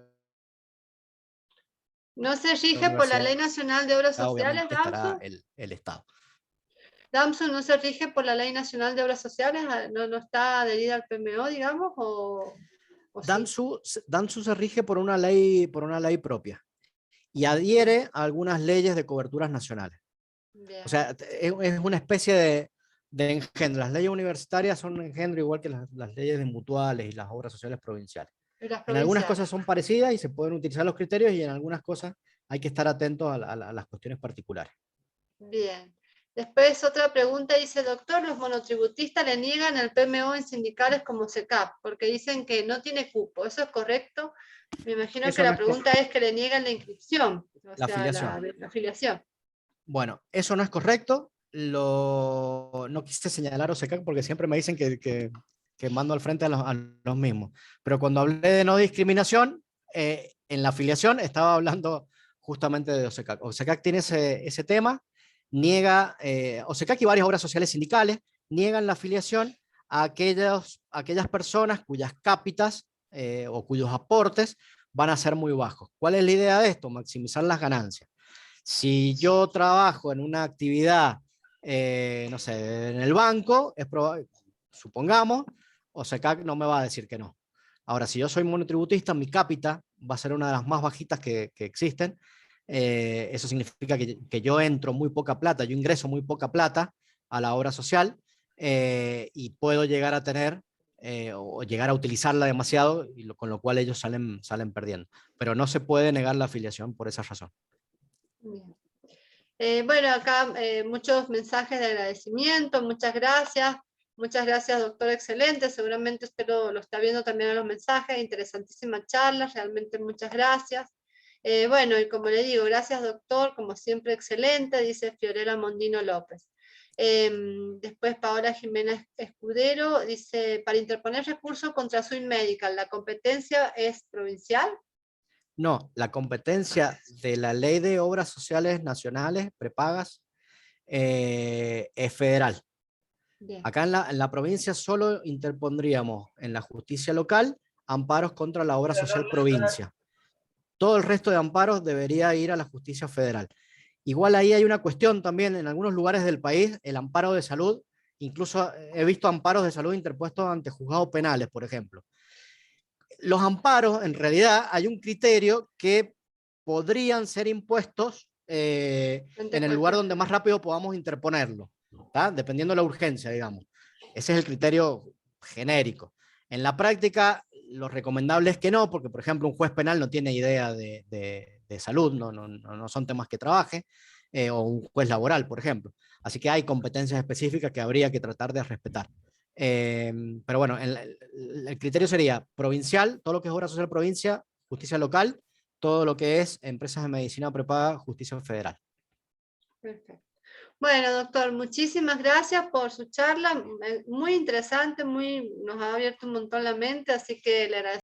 ¿No se rige por la Ley Nacional de Obras Sociales, obviamente DAMSU? estará el Estado. ¿DAMSU no se rige por la Ley Nacional de Obras Sociales? ¿No está adherida al PMO, digamos? ¿O DAMSU, sí? DAMSU se rige por una ley propia y adhiere a algunas leyes de coberturas nacionales. Bien. O sea, es una especie de engendro. Las leyes universitarias son un engendro igual que las leyes de mutuales y las obras sociales provinciales. En algunas cosas son parecidas y se pueden utilizar los criterios, y en algunas cosas hay que estar atentos a las cuestiones particulares. Bien. Después otra pregunta dice, doctor, los monotributistas le niegan el PMO en sindicales como SECAP, porque dicen que no tiene cupo. ¿Eso es correcto? Me imagino que la pregunta es que le niegan la inscripción, o sea, afiliación. la afiliación. Bueno, eso no es correcto. No quise señalar OSECAC porque siempre me dicen que mando al frente a los mismos. Pero cuando hablé de no discriminación, en la afiliación estaba hablando justamente de OSECAC. OSECAC tiene ese tema, niega, OSECAC y varias obras sociales sindicales niegan la afiliación a aquellas personas cuyas cápitas o cuyos aportes van a ser muy bajos. ¿Cuál es la idea de esto? Maximizar las ganancias. Si yo trabajo en una actividad, no sé, en el banco, es probable, supongamos, OSECAC no me va a decir que no. Ahora, si yo soy monotributista, mi cápita va a ser una de las más bajitas que existen. Eso significa que yo entro muy poca plata, yo ingreso muy poca plata a la obra social, y puedo llegar a tener o llegar a utilizarla demasiado, con lo cual ellos salen perdiendo. Pero no se puede negar la afiliación por esa razón. Bien. Bueno, acá muchos mensajes de agradecimiento, muchas gracias. Muchas gracias, doctor, excelente. Seguramente usted lo está viendo también en los mensajes. Interesantísima charla, realmente muchas gracias. Bueno, y como le digo, gracias, doctor, como siempre, excelente, dice Fiorella Mondino López. Después Paola Jiménez Escudero dice, para interponer recurso contra Swing Medical, ¿la competencia es provincial? No, la competencia de la Ley de Obras Sociales Nacionales, prepagas, es federal. Bien. Acá en la provincia solo interpondríamos en la justicia local amparos contra la obra social provincia. Todo el resto de amparos debería ir a la justicia federal. Igual ahí hay una cuestión también, en algunos lugares del país, el amparo de salud, incluso he visto amparos de salud interpuestos ante juzgados penales, por ejemplo. Los amparos, en realidad, hay un criterio que podrían ser impuestos en el lugar donde más rápido podamos interponerlo, ¿tá? Dependiendo de la urgencia, digamos. Ese es el criterio genérico. En la práctica, lo recomendable es que no, porque, por ejemplo, un juez penal no tiene idea de salud, no son temas que trabaje, o un juez laboral, por ejemplo. Así que hay competencias específicas que habría que tratar de respetar. Pero bueno, el criterio sería provincial, todo lo que es obra social provincia, justicia local, todo lo que es empresas de medicina prepaga, justicia federal. Perfecto. Bueno, doctor, muchísimas gracias por su charla, muy interesante, nos ha abierto un montón la mente, así que le agradezco.